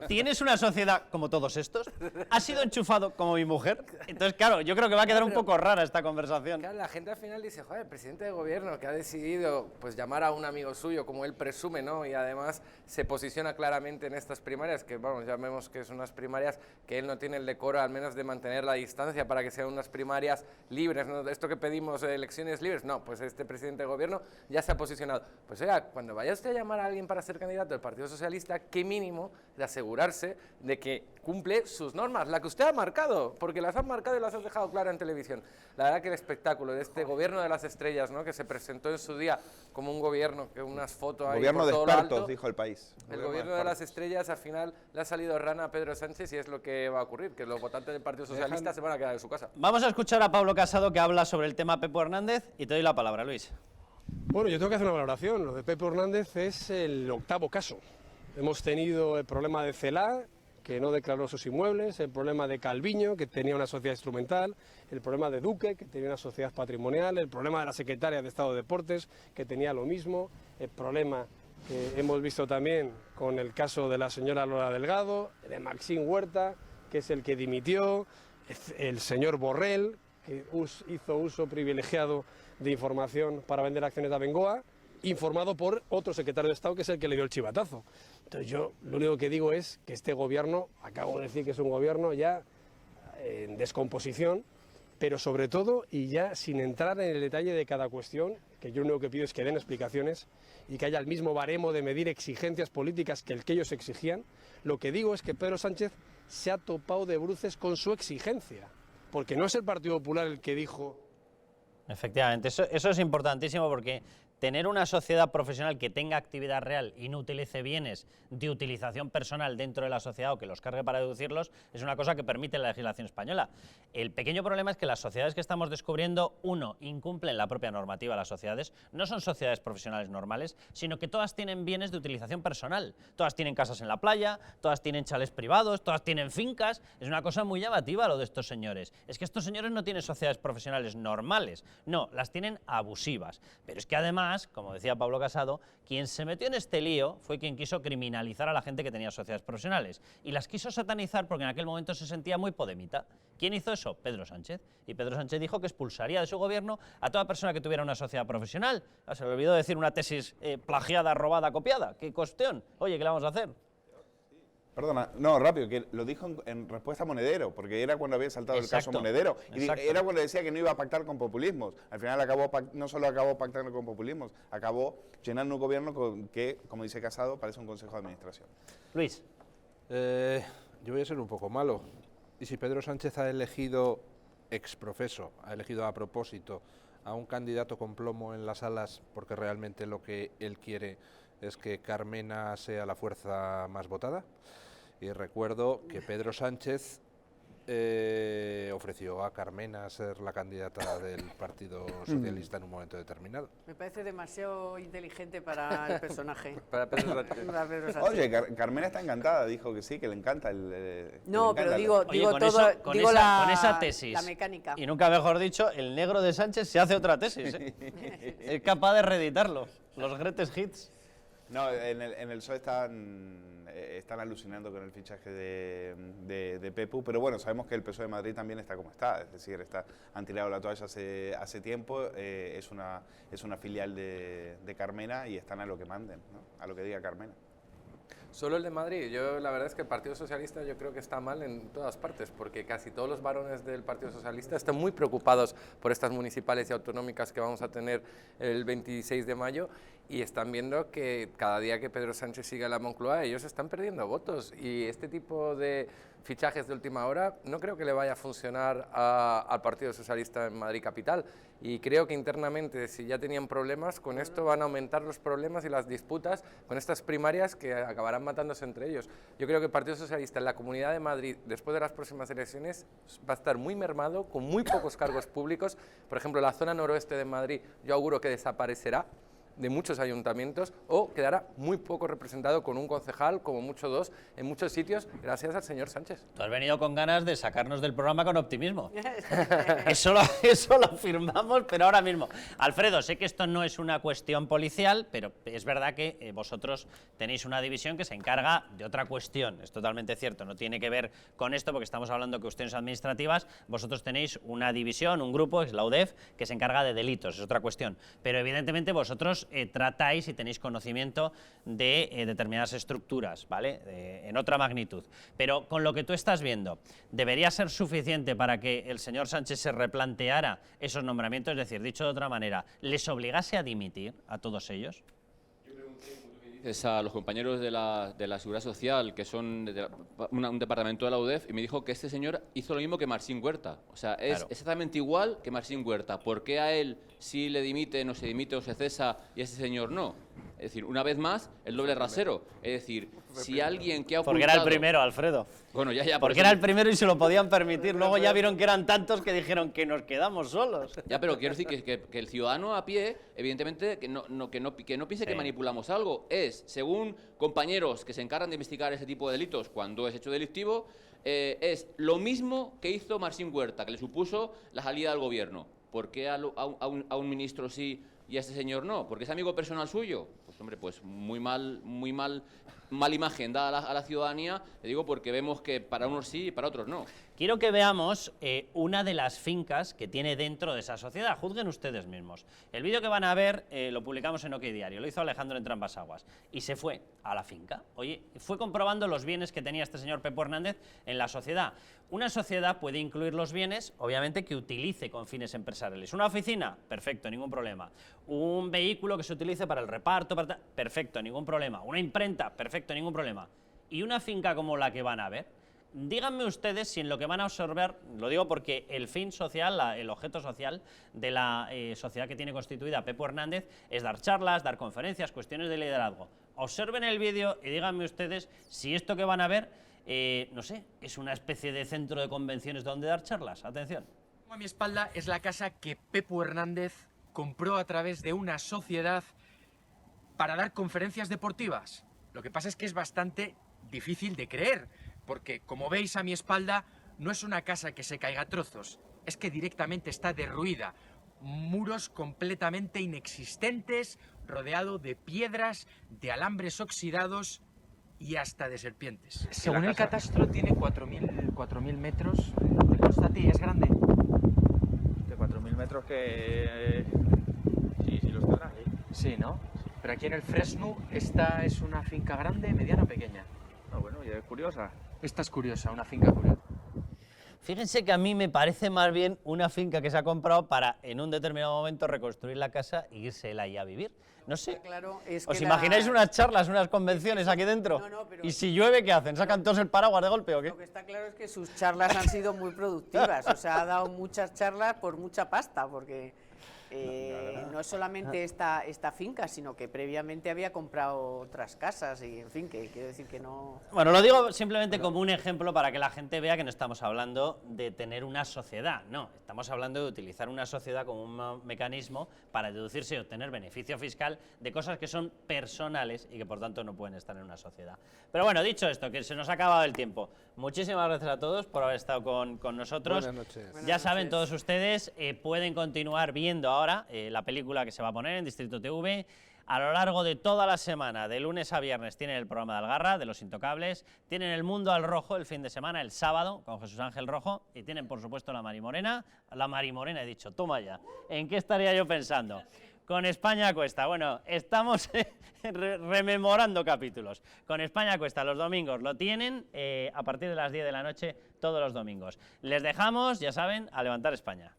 ¿Tienes una sociedad como todos estos? ¿Has sido enchufado como mi mujer? Entonces, claro, yo creo que va a quedar un poco rara esta conversación. Claro, la gente al final dice, joder, el presidente de gobierno que ha decidido pues llamar a un amigo suyo, como él presume, ¿no? Y además se posiciona claramente en estas primarias, que vamos, ya vemos que son unas primarias que él no tiene el decoro, al menos de mantener la distancia para que sean unas primarias libres, ¿no? Esto que pedimos, elecciones libres, no, pues este presidente de gobierno ya se ha posicionado. Pues oiga, cuando vaya usted a llamar a alguien para ser candidato, candidato del Partido Socialista, qué mínimo de asegurarse de que cumple sus normas, la que usted ha marcado, porque las has marcado y las has dejado claras en televisión. La verdad que el espectáculo de este gobierno de las estrellas, ¿no?, que se presentó en su día como un gobierno, que unas fotos ahí gobierno por de todo lo expertos, alto, dijo el país. el gobierno de las estrellas, al final le ha salido rana a Pedro Sánchez y es lo que va a ocurrir, que los votantes del Partido Socialista se van a quedar en su casa. Vamos a escuchar a Pablo Casado, que habla sobre el tema Pepo Hernández, y te doy la palabra, Luis. Bueno, yo tengo que hacer una valoración. Lo de Pepo Hernández es el 8º caso. Hemos tenido el problema de Celaá, que no declaró sus inmuebles, el problema de Calviño, que tenía una sociedad instrumental, el problema de Duque, que tenía una sociedad patrimonial, el problema de la secretaria de Estado de Deportes, que tenía lo mismo, el problema que hemos visto también con el caso de la señora Lola Delgado, de Maxim Huerta, que es el que dimitió, el señor Borrell, que hizo uso privilegiado de información para vender acciones de Abengoa, informado por otro secretario de Estado que es el que le dio el chivatazo. Entonces yo lo único que digo es que este gobierno, acabo de decir que es un gobierno ya en descomposición, pero sobre todo, y ya sin entrar en el detalle de cada cuestión, que yo lo único que pido es que den explicaciones y que haya el mismo baremo de medir exigencias políticas que el que ellos exigían. Lo que digo es que Pedro Sánchez se ha topado de bruces con su exigencia, porque no es el Partido Popular el que dijo... Efectivamente, eso es importantísimo, porque tener una sociedad profesional que tenga actividad real y no utilice bienes de utilización personal dentro de la sociedad o que los cargue para deducirlos es una cosa que permite la legislación española. El pequeño problema es que las sociedades que estamos descubriendo, uno, incumplen la propia normativa. Las sociedades no son sociedades profesionales normales, sino que todas tienen bienes de utilización personal. Todas tienen casas en la playa, todas tienen chalés privados, todas tienen fincas. Es una cosa muy llamativa lo de estos señores. Es que estos señores no tienen sociedades profesionales normales, no, las tienen abusivas. Pero es que además, como decía Pablo Casado, quien se metió en este lío fue quien quiso criminalizar a la gente que tenía sociedades profesionales y las quiso satanizar porque en aquel momento se sentía muy podemita. ¿Quién hizo eso? Pedro Sánchez. Y Pedro Sánchez dijo que expulsaría de su gobierno a toda persona que tuviera una sociedad profesional. Se le olvidó decir una tesis plagiada, robada, copiada. ¿Qué cuestión? Oye, ¿qué le vamos a hacer? Perdona, no, rápido, que lo dijo en respuesta a Monedero, porque era cuando había saltado Exacto, el caso Monedero. Y exacto. era cuando decía que no iba a pactar con populismos. Al final no solo acabó pactando con populismos, acabó llenando un gobierno que, como dice Casado, parece un consejo de administración. Luis. Yo voy a ser un poco malo. Y si Pedro Sánchez ha elegido exprofeso, ha elegido a propósito a un candidato con plomo en las alas porque realmente lo que él quiere es que Carmena sea la fuerza más votada. Y recuerdo que Pedro Sánchez ofreció a Carmena ser la candidata del Partido Socialista en un momento determinado. Me parece demasiado inteligente para el personaje. Para Pedro Sánchez. Para Pedro Sánchez. Oye, Carmena está encantada, dijo que sí, que le encanta el... No, pero digo con todo, con digo esa tesis, la mecánica. y nunca mejor dicho, el negro de Sánchez se hace otra tesis. Es capaz de reeditarlo, los greatest hits. No, en el PSOE están alucinando con el fichaje de Pepu, pero bueno, sabemos que el PSOE de Madrid también está como está, es decir, han tirado la toalla hace tiempo, es una filial de Carmena y están a lo que manden, ¿no? A lo que diga Carmena. Solo el de Madrid. Yo la verdad es que el Partido Socialista yo creo que está mal en todas partes, porque casi todos los varones del Partido Socialista están muy preocupados por estas municipales y autonómicas que vamos a tener el 26 de mayo y están viendo que cada día que Pedro Sánchez siga en la Moncloa ellos están perdiendo votos y este tipo de fichajes de última hora no creo que le vaya a funcionar al Partido Socialista en Madrid Capital y creo que internamente si ya tenían problemas con esto van a aumentar los problemas y las disputas con estas primarias que acabarán matándose entre ellos. Yo creo que el Partido Socialista en la Comunidad de Madrid después de las próximas elecciones va a estar muy mermado con muy pocos cargos públicos. Por ejemplo, la zona noroeste de Madrid yo auguro que desaparecerá de muchos ayuntamientos o quedará muy poco representado con un concejal, como mucho dos, en muchos sitios, gracias al señor Sánchez. Tú has venido con ganas de sacarnos del programa con optimismo. Eso lo afirmamos, pero ahora mismo. Alfredo, sé que esto no es una cuestión policial, pero es verdad que vosotros tenéis una división que se encarga de otra cuestión. Es totalmente cierto, no tiene que ver con esto, porque estamos hablando de cuestiones administrativas. Vosotros tenéis una división, un grupo, es la UDEF, que se encarga de delitos, es otra cuestión. Pero evidentemente vosotros tratáis y tenéis conocimiento de determinadas estructuras, ¿vale? En otra magnitud. Pero con lo que tú estás viendo, ¿debería ser suficiente para que el señor Sánchez se replanteara esos nombramientos? Es decir, dicho de otra manera, ¿les obligase a dimitir a todos ellos? Yo pregunté un punto de es a los compañeros de la Seguridad Social, que son un departamento de la UDEF, y me dijo que este señor hizo lo mismo que Marcin Huerta. O sea, es Claro. exactamente igual que Marcin Huerta. ¿Por qué a él sí le dimiten o se dimite o se cesa y a este señor no? Es decir, una vez más, el doble rasero. Es decir, si alguien que ha ocultado... Porque era el primero, Alfredo. Bueno, ya, por Porque eso- era el primero y se lo podían permitir. Luego ya vieron que eran tantos que dijeron que nos quedamos solos. Ya, pero quiero decir que el ciudadano a pie, evidentemente, que no piense que Sí. manipulamos algo. Es, según compañeros que se encargan de investigar ese tipo de delitos cuando es hecho delictivo, es lo mismo que hizo Marcin Huerta, que le supuso la salida del gobierno. ¿Por qué a un ministro sí y a este señor no? ¿Porque es amigo personal suyo? Pues hombre, pues muy mal imagen da a la ciudadanía, le digo, porque vemos que para unos sí y para otros no. Quiero que veamos una de las fincas que tiene dentro de esa sociedad. Juzguen ustedes mismos. El vídeo que van a ver lo publicamos en OK Diario, lo hizo Alejandro Entre Ambas Aguas. Y se fue a la finca. Oye, fue comprobando los bienes que tenía este señor Pepo Hernández en la sociedad. Una sociedad puede incluir los bienes, obviamente, que utilice con fines empresariales. ¿Una oficina? Perfecto, ningún problema. ¿Un vehículo que se utilice para el reparto? Perfecto, ningún problema. ¿Una imprenta? Perfecto, ningún problema. ¿Y una finca como la que van a ver? Díganme ustedes si en lo que van a observar, lo digo porque el fin social, el objeto social de la sociedad que tiene constituida Pepo Hernández es dar charlas, dar conferencias, cuestiones de liderazgo. Observen el vídeo y díganme ustedes si esto que van a ver, no sé, es una especie de centro de convenciones donde dar charlas. Atención. A mi espalda es la casa que Pepo Hernández compró a través de una sociedad para dar conferencias deportivas. Lo que pasa es que es bastante difícil de creer, porque como veis a mi espalda no es una casa que se caiga a trozos, es que directamente está derruida, muros completamente inexistentes, rodeado de piedras, de alambres oxidados y hasta de serpientes. Según el catastro tiene 4.000 metros, ¿te consta a ti? ¿Es grande? De 4.000 metros que... Sí, los tendrá. Sí, ¿no? Pero aquí en el Fresno, ¿esta es una finca grande, mediana o pequeña? Ah, bueno, y es curiosa. Esta es curiosa, una finca curiosa. Fíjense que a mí me parece más bien una finca que se ha comprado para en un determinado momento reconstruir la casa e irse él ahí a vivir. No sé. Claro, es ¿Os que imagináis unas charlas, unas convenciones aquí dentro? Y si llueve, ¿qué hacen? ¿Sacan todos el paraguas de golpe o qué? Lo que está claro es que sus charlas han sido muy productivas, o sea, ha dado muchas charlas por mucha pasta, porque no es solamente esta finca, sino que previamente había comprado otras casas y, en fin, que quiero decir que no... Bueno, lo digo simplemente como un ejemplo para que la gente vea que no estamos hablando de tener una sociedad, no, estamos hablando de utilizar una sociedad como un mecanismo para deducirse y obtener beneficio fiscal de cosas que son personales y que por tanto no pueden estar en una sociedad. Pero bueno, dicho esto, que se nos ha acabado el tiempo, muchísimas gracias a todos por haber estado con nosotros. Buenas noches. Ya saben todos ustedes, pueden continuar viendo ahora la película que se va a poner en Distrito TV. A lo largo de toda la semana, de lunes a viernes, tienen el programa de Algarra, de Los Intocables, tienen El Mundo al Rojo el fin de semana, el sábado, con Jesús Ángel Rojo, y tienen, por supuesto, La Marimorena. La Marimorena, he dicho, toma ya. ¿En qué estaría yo pensando? Con España a Cuesta. Bueno, estamos rememorando capítulos. Con España a Cuesta, los domingos lo tienen a partir de las 10 de la noche, todos los domingos. Les dejamos, ya saben, a levantar España.